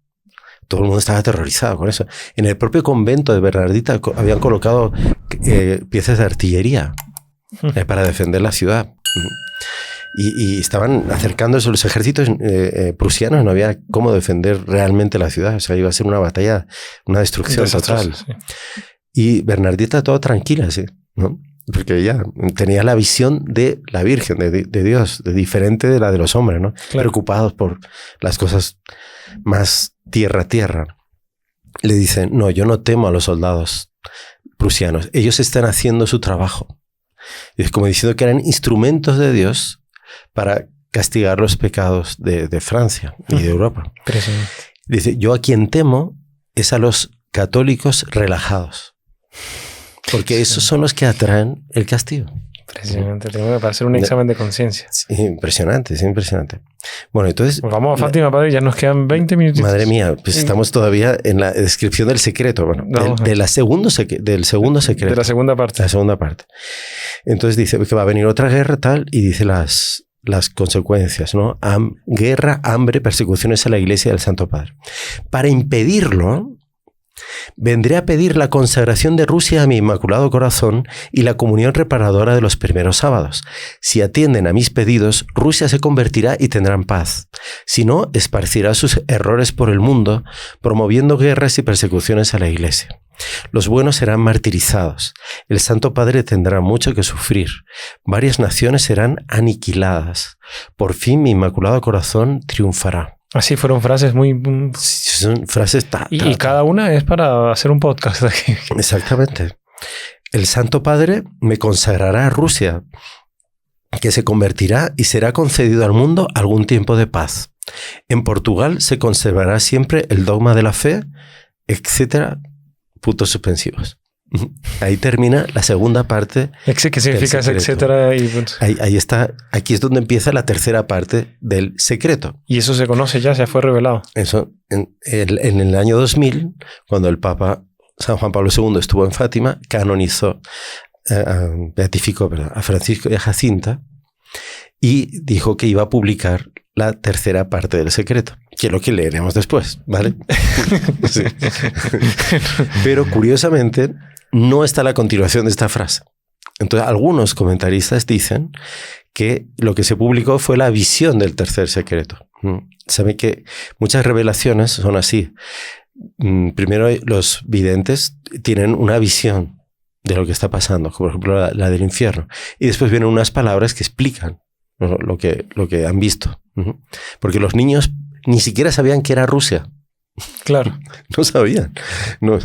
Todo el mundo estaba aterrorizado con eso. En el propio convento de Bernardita habían colocado piezas de artillería para defender la ciudad. Y estaban acercándose los ejércitos prusianos. No había cómo defender realmente la ciudad. O sea, iba a ser una batalla, una destrucción total. Sí. Y Bernardita toda tranquila, sí, ¿no? Porque ella tenía la visión de la Virgen, de Dios, diferente de la de los hombres, ¿no? Claro. Preocupados por las cosas más tierra. Le dicen, no, yo no temo a los soldados prusianos. Ellos están haciendo su trabajo. Y es como diciendo que eran instrumentos de Dios para castigar los pecados de Francia y de Europa. Dice, yo a quien temo es a los católicos relajados. Porque esos son los que atraen el castigo. Impresionante. Tengo que hacer un examen de conciencia. Sí, impresionante, sí, impresionante. Bueno, entonces... Pues vamos a Fátima, padre, ya nos quedan 20 minutos. Madre mía, pues estamos todavía en la descripción del secreto. Bueno, del segundo secreto. De la segunda parte. La segunda parte. Entonces dice que va a venir otra guerra, tal, y dice las consecuencias, ¿no? Guerra, hambre, persecuciones a la Iglesia del Santo Padre. Para impedirlo... vendré a pedir la consagración de Rusia a mi Inmaculado Corazón y la comunión reparadora de los primeros sábados. Si atienden a mis pedidos, Rusia se convertirá y tendrán paz. Si no, esparcirá sus errores por el mundo, promoviendo guerras y persecuciones a la Iglesia. Los buenos serán martirizados. El Santo Padre tendrá mucho que sufrir. Varias naciones serán aniquiladas. Por fin mi Inmaculado Corazón triunfará. Así fueron frases muy... Son frases... Y cada una es para hacer un podcast aquí. Exactamente. El Santo Padre me consagrará a Rusia, que se convertirá y será concedido al mundo algún tiempo de paz. En Portugal se conservará siempre el dogma de la fe, etcétera, puntos suspensivos. Ahí termina la segunda parte. ¿Qué significa ese etcétera? Ahí está. Aquí es donde empieza la tercera parte del secreto. Y eso se conoce ya, se fue revelado. Eso, en el año 2000, cuando el Papa San Juan Pablo II estuvo en Fátima, canonizó, beatificó a Francisco y a Jacinta y dijo que iba a publicar la tercera parte del secreto, que es lo que leeremos después, ¿vale? Sí. Pero curiosamente no está la continuación de esta frase. Entonces algunos comentaristas dicen que lo que se publicó fue la visión del tercer secreto. Saben que muchas revelaciones son así. Primero los videntes tienen una visión de lo que está pasando, por ejemplo la del infierno. Y después vienen unas palabras que explican, ¿no?, lo que han visto. Porque los niños ni siquiera sabían que era Rusia. Claro. No sabían. No.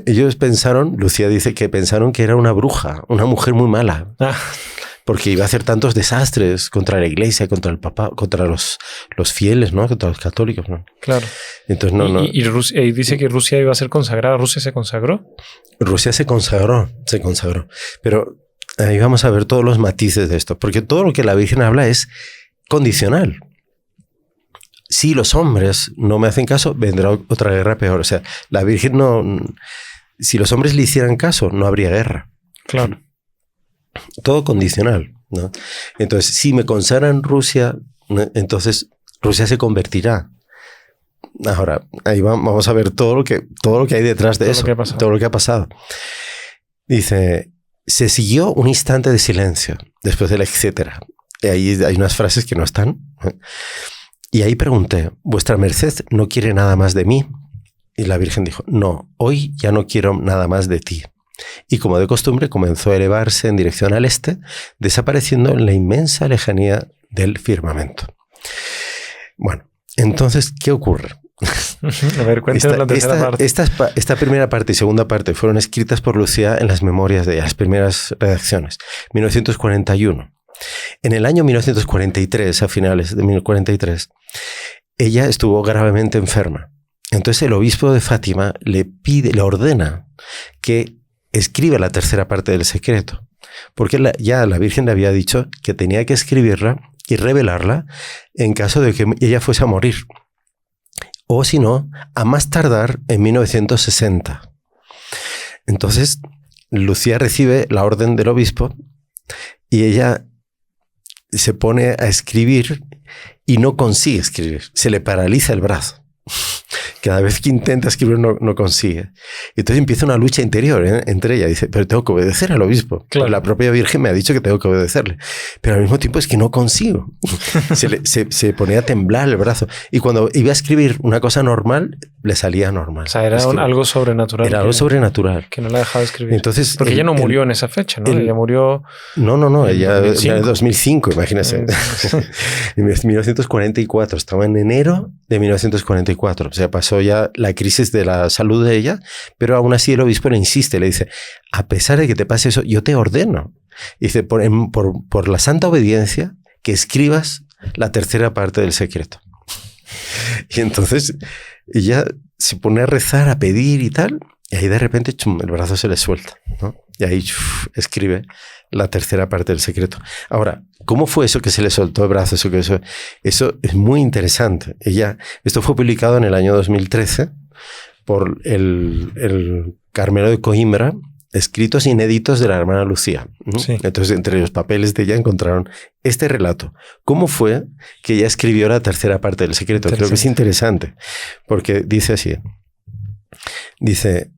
Ellos pensaron, Lucía dice que pensaron que era una bruja, una mujer muy mala. Porque iba a hacer tantos desastres contra la iglesia, contra el papá, contra los fieles, ¿no?, contra los católicos, ¿no? Claro. Entonces, y dice que Rusia iba a ser consagrada. ¿Rusia se consagró? Rusia se consagró. Pero ahí vamos a ver todos los matices de esto, porque todo lo que la Virgen habla es condicional. Si los hombres no me hacen caso, vendrá otra guerra peor. O sea, la Virgen no... Si los hombres le hicieran caso, no habría guerra. Claro. Todo condicional, ¿no? Entonces, si me consagran Rusia, entonces Rusia se convertirá. Ahora, ahí vamos a ver todo lo que hay detrás de eso, todo lo que ha pasado. Dice, se siguió un instante de silencio después del etcétera. Y ahí hay unas frases que no están. Y ahí pregunté, ¿vuestra merced no quiere nada más de mí? Y la Virgen dijo, no, hoy ya no quiero nada más de ti. Y como de costumbre comenzó a elevarse en dirección al este, desapareciendo en la inmensa lejanía del firmamento. Bueno, entonces, ¿qué ocurre? A ver, cuéntanos la tercera parte. Esta primera parte y segunda parte fueron escritas por Lucía en las memorias de ella, las primeras redacciones, 1941. En el año 1943, a finales de 1943, ella estuvo gravemente enferma. Entonces el obispo de Fátima le ordena que escriba la tercera parte del secreto, porque ya la Virgen le había dicho que tenía que escribirla y revelarla en caso de que ella fuese a morir, o si no, a más tardar en 1960. Entonces Lucía recibe la orden del obispo y ella se pone a escribir y no consigue escribir, se le paraliza el brazo. Cada vez que intenta escribir no consigue. Entonces empieza una lucha interior entre ella. Dice, pero tengo que obedecer al obispo. Claro. La propia Virgen me ha dicho que tengo que obedecerle. Pero al mismo tiempo es que no consigo. se ponía a temblar el brazo. Y cuando iba a escribir una cosa normal, le salía normal. O sea, era algo sobrenatural. Era algo sobrenatural. Que no la dejaba escribir. Entonces, porque ella no murió en esa fecha, ¿no? Ella murió... No. Ella en 2005, imagínese. En 1944. Estaba en enero de 1944. O sea, pasó ya la crisis de la salud de ella, pero aún así el obispo le insiste, le dice, a pesar de que te pase eso, yo te ordeno. Y dice, por la santa obediencia, que escribas la tercera parte del secreto. Y entonces ella se pone a rezar, a pedir y tal, y ahí de repente el brazo se le suelta, ¿no? Y ahí escribe la tercera parte del secreto. Ahora, ¿cómo fue eso que se le soltó el brazo? Eso es muy interesante. Esto fue publicado en el año 2013 por el Carmelo de Coimbra, escritos inéditos de la hermana Lucía, ¿no? Sí. Entonces, entre los papeles de ella encontraron este relato. ¿Cómo fue que ella escribió la tercera parte del secreto? Creo que es interesante, porque dice así. Dice,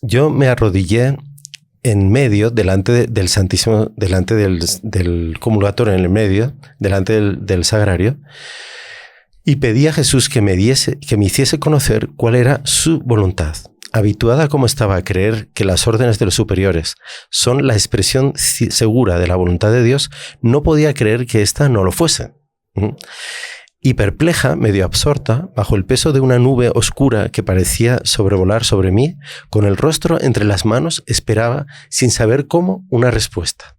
yo me arrodillé en medio, delante del Santísimo, delante del comulgatorio, en el medio, delante del sagrario, y pedí a Jesús que me hiciese conocer cuál era su voluntad. Habituada como estaba a creer que las órdenes de los superiores son la expresión segura de la voluntad de Dios, no podía creer que ésta no lo fuese. Y perpleja, medio absorta, bajo el peso de una nube oscura que parecía sobrevolar sobre mí, con el rostro entre las manos, esperaba, sin saber cómo, una respuesta.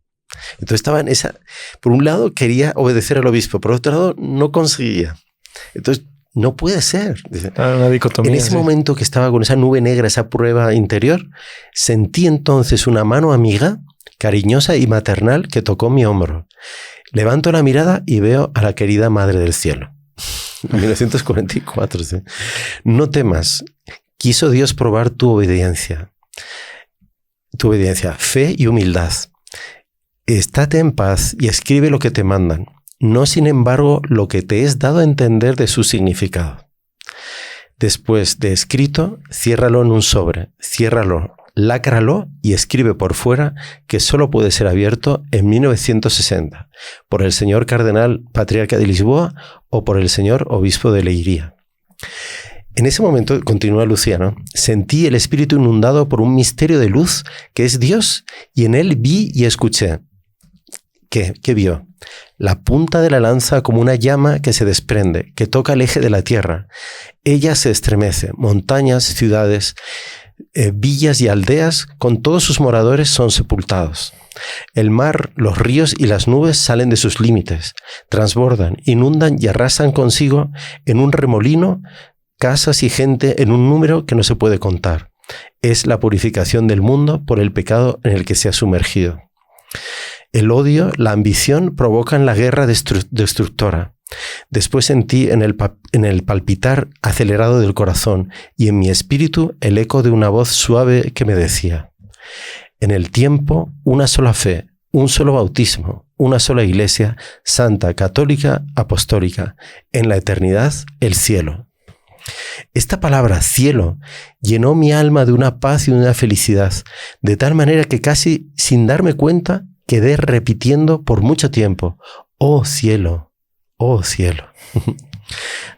Entonces estaba en esa... Por un lado quería obedecer al obispo, por otro lado no conseguía. Entonces no puede ser. Dice, una dicotomía. En ese momento que estaba con esa nube negra, esa prueba interior, sentí entonces una mano amiga, cariñosa y maternal que tocó mi hombro. Levanto la mirada y veo a la querida Madre del Cielo. 1944. ¿Sí? No temas. Quiso Dios probar tu obediencia. Tu obediencia, fe y humildad. Estate en paz y escribe lo que te mandan. No, sin embargo, lo que te es dado a entender de su significado. Después de escrito, ciérralo en un sobre. Ciérralo, lácralo y escribe por fuera que solo puede ser abierto en 1960 por el señor cardenal patriarca de Lisboa o por el señor obispo de Leiria. En ese momento, continúa Luciano, sentí el espíritu inundado por un misterio de luz que es Dios, y en él vi y escuché. ¿Qué vio? La punta de la lanza como una llama que se desprende, que toca el eje de la tierra. Ella se estremece, montañas, ciudades, villas y aldeas, con todos sus moradores son sepultados. El mar, los ríos y las nubes salen de sus límites, transbordan, inundan y arrasan consigo en un remolino casas y gente en un número que no se puede contar. Es la purificación del mundo por el pecado en el que se ha sumergido. El odio, la ambición provocan la guerra destructora. Después sentí en el palpitar acelerado del corazón y en mi espíritu el eco de una voz suave que me decía: en el tiempo, una sola fe, un solo bautismo, una sola iglesia, santa, católica, apostólica. En la eternidad, el cielo. Esta palabra cielo llenó mi alma de una paz y de una felicidad, de tal manera que casi sin darme cuenta quedé repitiendo por mucho tiempo: oh cielo, oh cielo.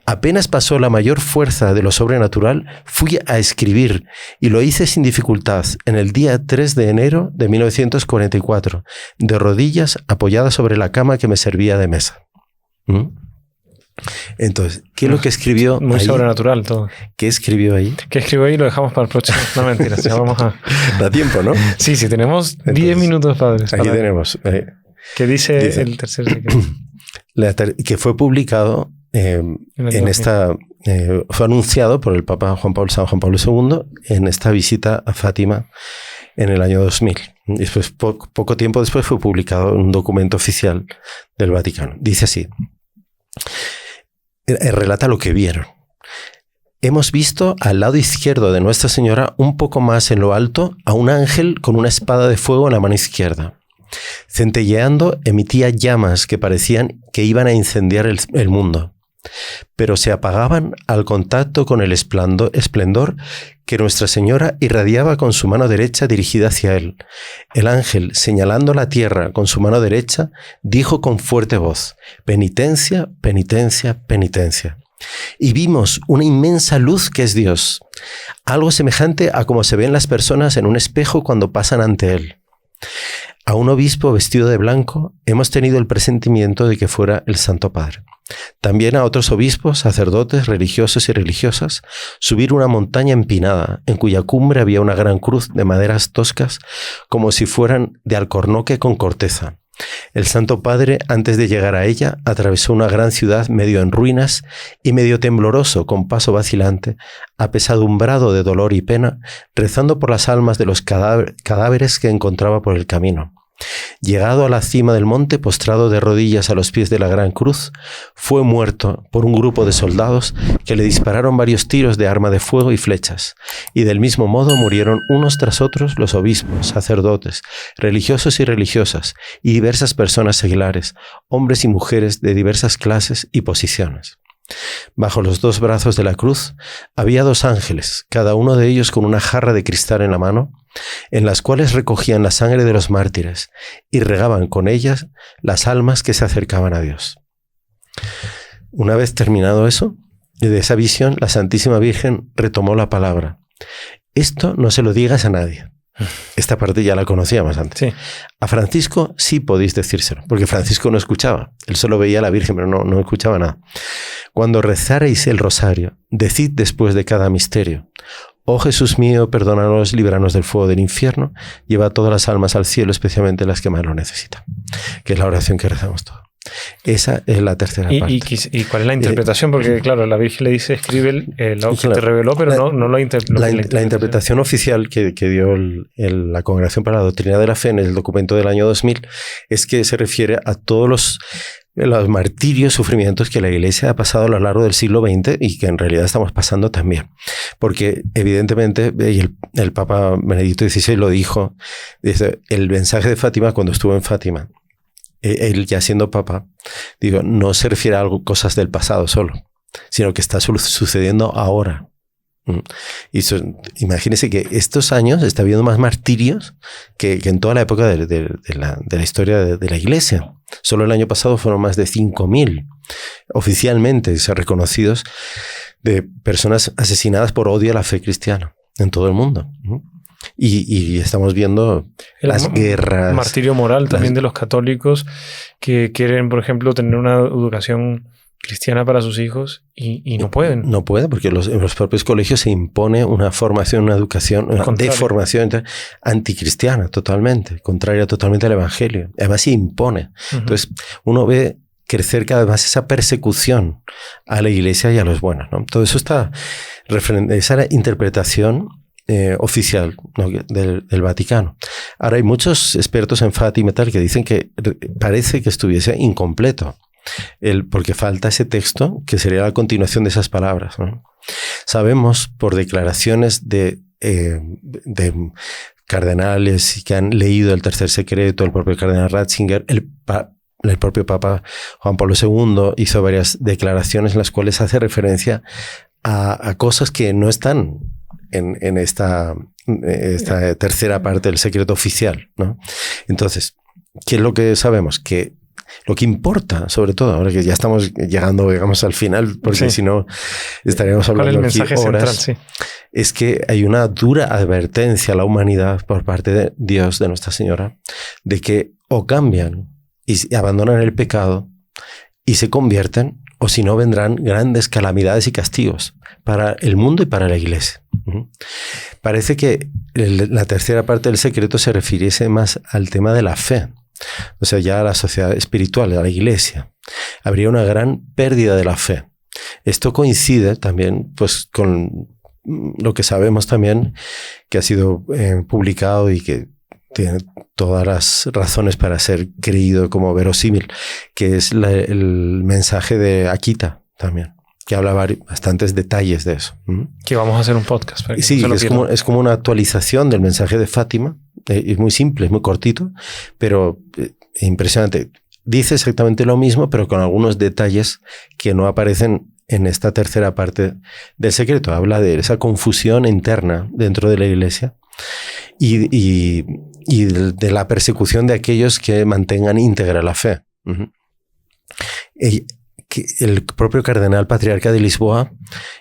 Apenas pasó la mayor fuerza de lo sobrenatural, fui a escribir y lo hice sin dificultad en el día 3 de enero de 1944, de rodillas apoyadas sobre la cama que me servía de mesa. Entonces, ¿qué es lo que escribió muy ahí? Sobrenatural todo. ¿Qué escribió ahí? ¿Qué escribió ahí? Lo dejamos para el próximo. No, mentira. Ya vamos a... Da tiempo, ¿no? Sí, tenemos 10 minutos, padres. Aquí tenemos. ¿Qué dice el tercer secreto? Que fue publicado fue anunciado por el Papa San Juan Pablo II en esta visita a Fátima en el año 2000. Después, poco tiempo después fue publicado un documento oficial del Vaticano. Dice así. Relata lo que vieron. Hemos visto al lado izquierdo de Nuestra Señora, un poco más en lo alto, a un ángel con una espada de fuego en la mano izquierda. Centelleando, emitía llamas que parecían que iban a incendiar el mundo, pero se apagaban al contacto con el esplendor que Nuestra Señora irradiaba con su mano derecha dirigida hacia él. El ángel, señalando la tierra con su mano derecha, dijo con fuerte voz: penitencia, penitencia, penitencia. Y vimos una inmensa luz que es Dios, algo semejante a como se ven las personas en un espejo cuando pasan ante él. A un obispo vestido de blanco hemos tenido el presentimiento de que fuera el Santo Padre. También a otros obispos, sacerdotes, religiosos y religiosas, subir una montaña empinada, en cuya cumbre había una gran cruz de maderas toscas, como si fueran de alcornoque con corteza. El Santo Padre, antes de llegar a ella, atravesó una gran ciudad medio en ruinas y medio tembloroso, con paso vacilante, apesadumbrado de dolor y pena, rezando por las almas de los cadáveres que encontraba por el camino. Llegado a la cima del monte, postrado de rodillas a los pies de la gran cruz, fue muerto por un grupo de soldados que le dispararon varios tiros de arma de fuego y flechas, y del mismo modo murieron unos tras otros los obispos, sacerdotes, religiosos y religiosas, y diversas personas seglares, hombres y mujeres de diversas clases y posiciones. Bajo los dos brazos de la cruz había dos ángeles, cada uno de ellos con una jarra de cristal en la mano, en las cuales recogían la sangre de los mártires y regaban con ellas las almas que se acercaban a Dios. Una vez terminado eso, de esa visión, la Santísima Virgen retomó la palabra. Esto no se lo digas a nadie. Esta parte ya la conocíamos antes. Sí. A Francisco sí podéis decírselo, porque Francisco no escuchaba. Él solo veía a la Virgen, pero no escuchaba nada. Cuando rezareis el rosario, decid después de cada misterio: oh Jesús mío, perdónanos, líbranos del fuego del infierno, lleva todas las almas al cielo, especialmente las que más lo necesitan. Que es la oración que rezamos todos. Esa es la tercera parte. ¿Y cuál es la interpretación? Porque claro, la Virgen le dice: escribe lo que te reveló, pero no lo interpretó. La interpretación oficial que dio la Congregación para la Doctrina de la Fe en el documento del año 2000 es que se refiere a todos los martirios, sufrimientos que la Iglesia ha pasado a lo largo del siglo XX y que en realidad estamos pasando también. Porque evidentemente, y el Papa Benedicto XVI lo dijo, desde el mensaje de Fátima, cuando estuvo en Fátima, él ya siendo Papa, no se refiere a cosas del pasado solo, sino que está sucediendo ahora. Y imagínense que estos años está habiendo más martirios que en toda la época de la historia de la Iglesia. Solo el año pasado fueron más de 5.000 oficialmente reconocidos de personas asesinadas por odio a la fe cristiana en todo el mundo. Y estamos viendo las guerras. Martirio moral también de los católicos que quieren, por ejemplo, tener una educación cristiana para sus hijos y no pueden. No pueden, porque en los propios colegios se impone una formación, una educación, una deformación anticristiana totalmente, contraria totalmente al evangelio. Además se impone. Entonces uno ve crecer cada vez más esa persecución a la iglesia y a los buenos, ¿no? Todo eso está esa interpretación oficial, ¿no? del Vaticano. Ahora hay muchos expertos en Fátima tal que dicen que parece que estuviese incompleto, porque falta ese texto que sería la continuación de esas palabras, ¿no? Sabemos por declaraciones de cardenales que han leído el Tercer Secreto, el propio cardenal Ratzinger, el propio Papa Juan Pablo II hizo varias declaraciones en las cuales hace referencia a cosas que no están en esta tercera parte del secreto oficial, ¿no? Entonces, ¿qué es lo que sabemos? Que lo que importa, sobre todo, ahora que ya estamos llegando, digamos, al final, porque si no estaríamos hablando aquí horas, central, es que hay una dura advertencia a la humanidad por parte de Dios, de Nuestra Señora, de que o cambian y abandonan el pecado y se convierten, o si no vendrán grandes calamidades y castigos para el mundo y para la iglesia. Parece que la tercera parte del secreto se refiriese más al tema de la fe, o sea, ya a la sociedad espiritual, a la iglesia. Habría una gran pérdida de la fe. Esto coincide también pues, con lo que sabemos también, que ha sido publicado y que tiene todas las razones para ser creído como verosímil, que es el mensaje de Akita también, que habla bastantes detalles de eso. Que vamos a hacer un podcast. Para que sí, no se lo es como una actualización del mensaje de Fátima. Es muy simple, es muy cortito, pero impresionante. Dice exactamente lo mismo, pero con algunos detalles que no aparecen en esta tercera parte del secreto. Habla de esa confusión interna dentro de la iglesia y de la persecución de aquellos que mantengan íntegra la fe. El propio cardenal patriarca de Lisboa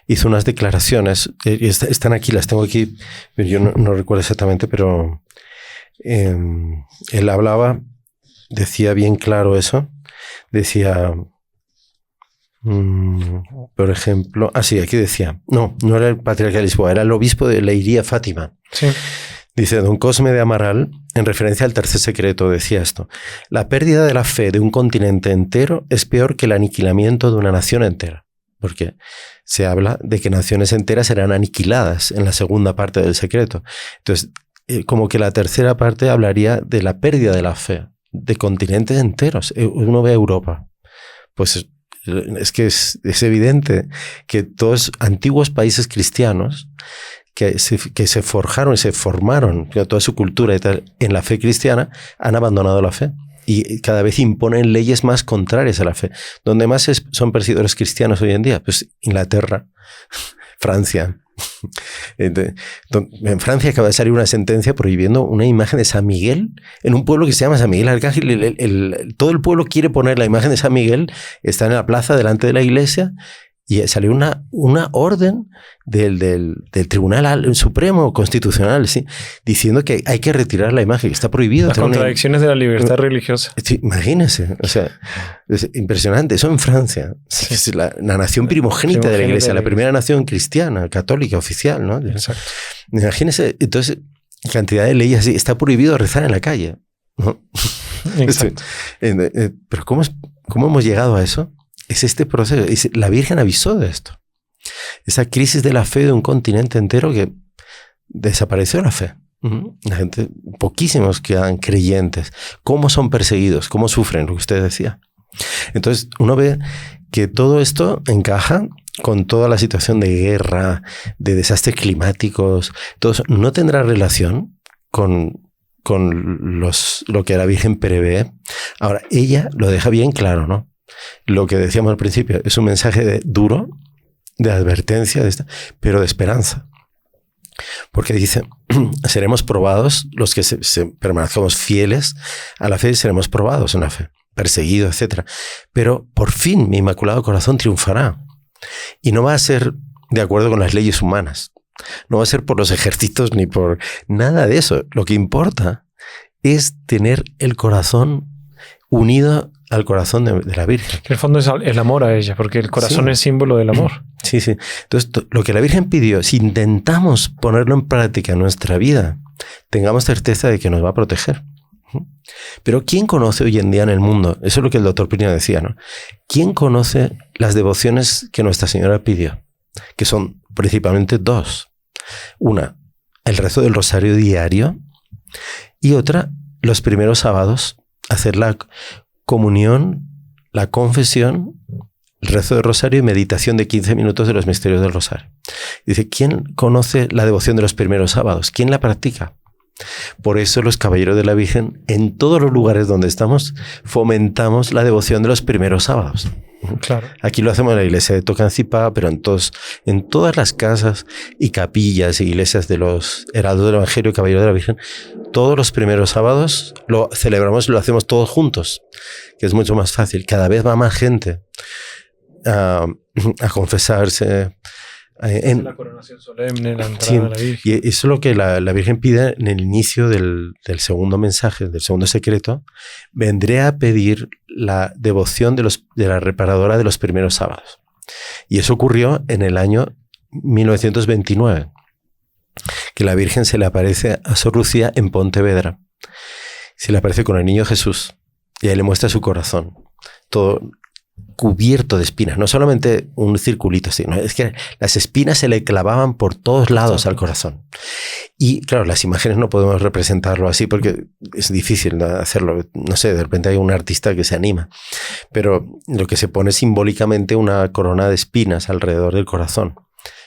hizo unas declaraciones, están aquí, las tengo aquí, yo no recuerdo exactamente, pero él hablaba, decía bien claro eso, decía, por ejemplo, aquí decía, no era el patriarca de Lisboa, era el obispo de Leiria Fátima. Sí. Dice, don Cosme de Amaral, en referencia al Tercer Secreto, decía esto: la pérdida de la fe de un continente entero es peor que el aniquilamiento de una nación entera. Porque se habla de que naciones enteras serán aniquiladas en la segunda parte del secreto. Entonces, como que la tercera parte hablaría de la pérdida de la fe de continentes enteros. Uno ve Europa, pues es que es evidente que todos antiguos países cristianos que se forjaron y se formaron, toda su cultura y tal, en la fe cristiana, han abandonado la fe y cada vez imponen leyes más contrarias a la fe. ¿Dónde más son perseguidores cristianos hoy en día? Pues Inglaterra, Francia. En Francia acaba de salir una sentencia prohibiendo una imagen de San Miguel en un pueblo que se llama San Miguel Arcángel. Todo el pueblo quiere poner la imagen de San Miguel, está en la plaza delante de la iglesia. Y salió una orden del Tribunal Supremo Constitucional, ¿sí?, diciendo que hay que retirar la imagen, que está prohibido. Las contradicciones de la libertad religiosa. Sí, imagínense, o sea, es impresionante. Eso en Francia, sí. Es la nación primogénita de la iglesia, la primera nación cristiana, católica, oficial, ¿no? Exacto. Imagínense, entonces, cantidad de leyes así. Está prohibido rezar en la calle, ¿no? Exacto. Pero ¿cómo hemos llegado a eso? Es este proceso. La Virgen avisó de esto. Esa crisis de la fe de un continente entero que desapareció la fe. La gente, poquísimos quedan creyentes. ¿Cómo son perseguidos? ¿Cómo sufren? Lo que usted decía. Entonces uno ve que todo esto encaja con toda la situación de guerra, de desastres climáticos. Todo eso no tendrá relación con lo que la Virgen prevé. Ahora, ella lo deja bien claro, ¿no? Lo que decíamos al principio es un mensaje duro, de advertencia, pero de esperanza. Porque dice, seremos probados, los que permanezcamos fieles a la fe, seremos probados en la fe, perseguidos, etc. Pero por fin mi Inmaculado Corazón triunfará. Y no va a ser de acuerdo con las leyes humanas. No va a ser por los ejércitos ni por nada de eso. Lo que importa es tener el corazón unido al corazón de la Virgen. En el fondo es el amor a ella, porque el corazón es símbolo del amor. Sí, sí. Entonces, lo que la Virgen pidió, si intentamos ponerlo en práctica en nuestra vida, tengamos certeza de que nos va a proteger. Pero ¿quién conoce hoy en día en el mundo? Eso es lo que el doctor Pino decía, ¿no? ¿Quién conoce las devociones que Nuestra Señora pidió? Que son principalmente dos. Una, el rezo del rosario diario, y otra, los primeros sábados, hacer la comunión, la confesión, el rezo del rosario y meditación de 15 minutos de los misterios del rosario. Dice, ¿quién conoce la devoción de los primeros sábados? ¿Quién la practica? Por eso los caballeros de la Virgen, en todos los lugares donde estamos, fomentamos la devoción de los primeros sábados. Claro. Aquí lo hacemos en la iglesia de Tocancipá, pero en todas las casas y capillas e iglesias de los heraldos del Evangelio y Caballeros de la Virgen, todos los primeros sábados lo celebramos y lo hacemos todos juntos, que es mucho más fácil. Cada vez va más gente a confesarse. En la coronación solemne, la entrada de la Virgen. Y eso es lo que la Virgen pide en el inicio del segundo mensaje, del segundo secreto. Vendré a pedir la devoción de la reparadora de los primeros sábados. Y eso ocurrió en el año 1929, que la Virgen se le aparece a Sor Lucía en Pontevedra. Se le aparece con el niño Jesús y ahí le muestra su corazón. Todo cubierto de espinas, no solamente un circulito así, ¿no? Es que las espinas se le clavaban por todos lados al corazón. Y claro, las imágenes no podemos representarlo así porque es difícil hacerlo. No sé, de repente hay un artista que se anima, pero lo que se pone simbólicamente una corona de espinas alrededor del corazón.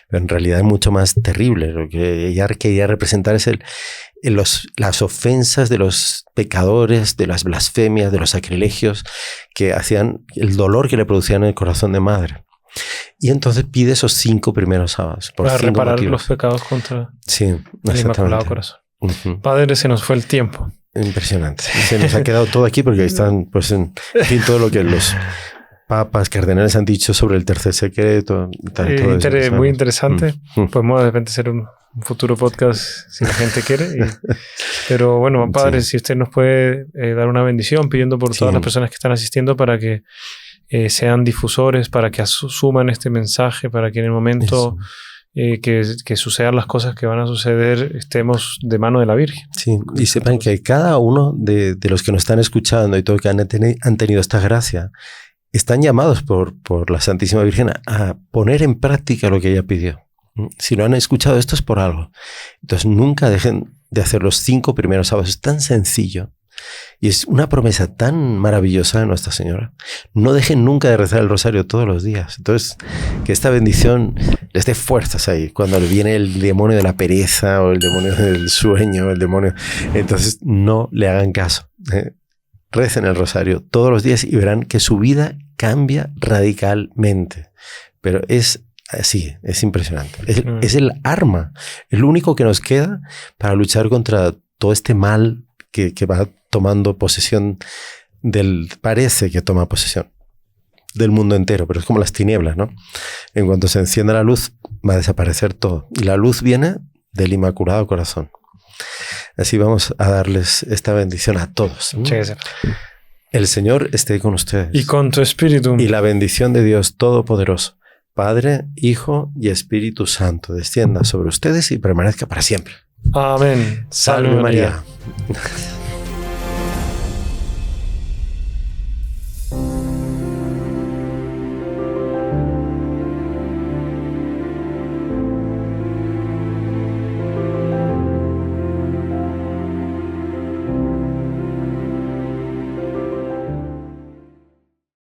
Pero en realidad es mucho más terrible. Lo que ella quería representar es las ofensas de los pecadores, de las blasfemias, de los sacrilegios que hacían, el dolor que le producían en el corazón de madre. Y entonces pide esos 5 primeros sábados. Para reparar los pecados contra el Inmaculado Corazón. Padre, se nos fue el tiempo. Impresionante. Se nos ha quedado todo aquí porque están, pues, en fin, todo lo que los papas, cardenales han dicho sobre el tercer secreto. Todo eso, muy interesante. Podemos de repente hacer un futuro podcast si la gente quiere. Pero bueno, padre, si usted nos puede dar una bendición pidiendo por todas las personas que están asistiendo para que sean difusores, para que asuman este mensaje, para que en el momento que sucedan las cosas que van a suceder estemos de mano de la Virgen. Sí, y sepan que cada uno de los que nos están escuchando y todo que han tenido esta gracia están llamados por la Santísima Virgen a poner en práctica lo que ella pidió. Si no han escuchado esto es por algo. Entonces nunca dejen de hacer los 5 primeros sábados. Es tan sencillo y es una promesa tan maravillosa de Nuestra Señora. No dejen nunca de rezar el rosario todos los días. Entonces, que esta bendición les dé fuerzas ahí. Cuando viene el demonio de la pereza o el demonio del sueño, entonces no le hagan caso. Recen el rosario todos los días y verán que su vida cambia radicalmente. Pero es así, es impresionante. Es el arma, el único que nos queda para luchar contra todo este mal que va tomando posesión parece que toma posesión del mundo entero, pero es como las tinieblas, ¿no? En cuanto se encienda la luz, va a desaparecer todo. Y la luz viene del Inmaculado Corazón. Así vamos a darles esta bendición a todos. El Señor esté con ustedes. Y con tu espíritu. Y la bendición de Dios Todopoderoso, Padre, Hijo y Espíritu Santo, descienda sobre ustedes y permanezca para siempre. Amén. Salve María.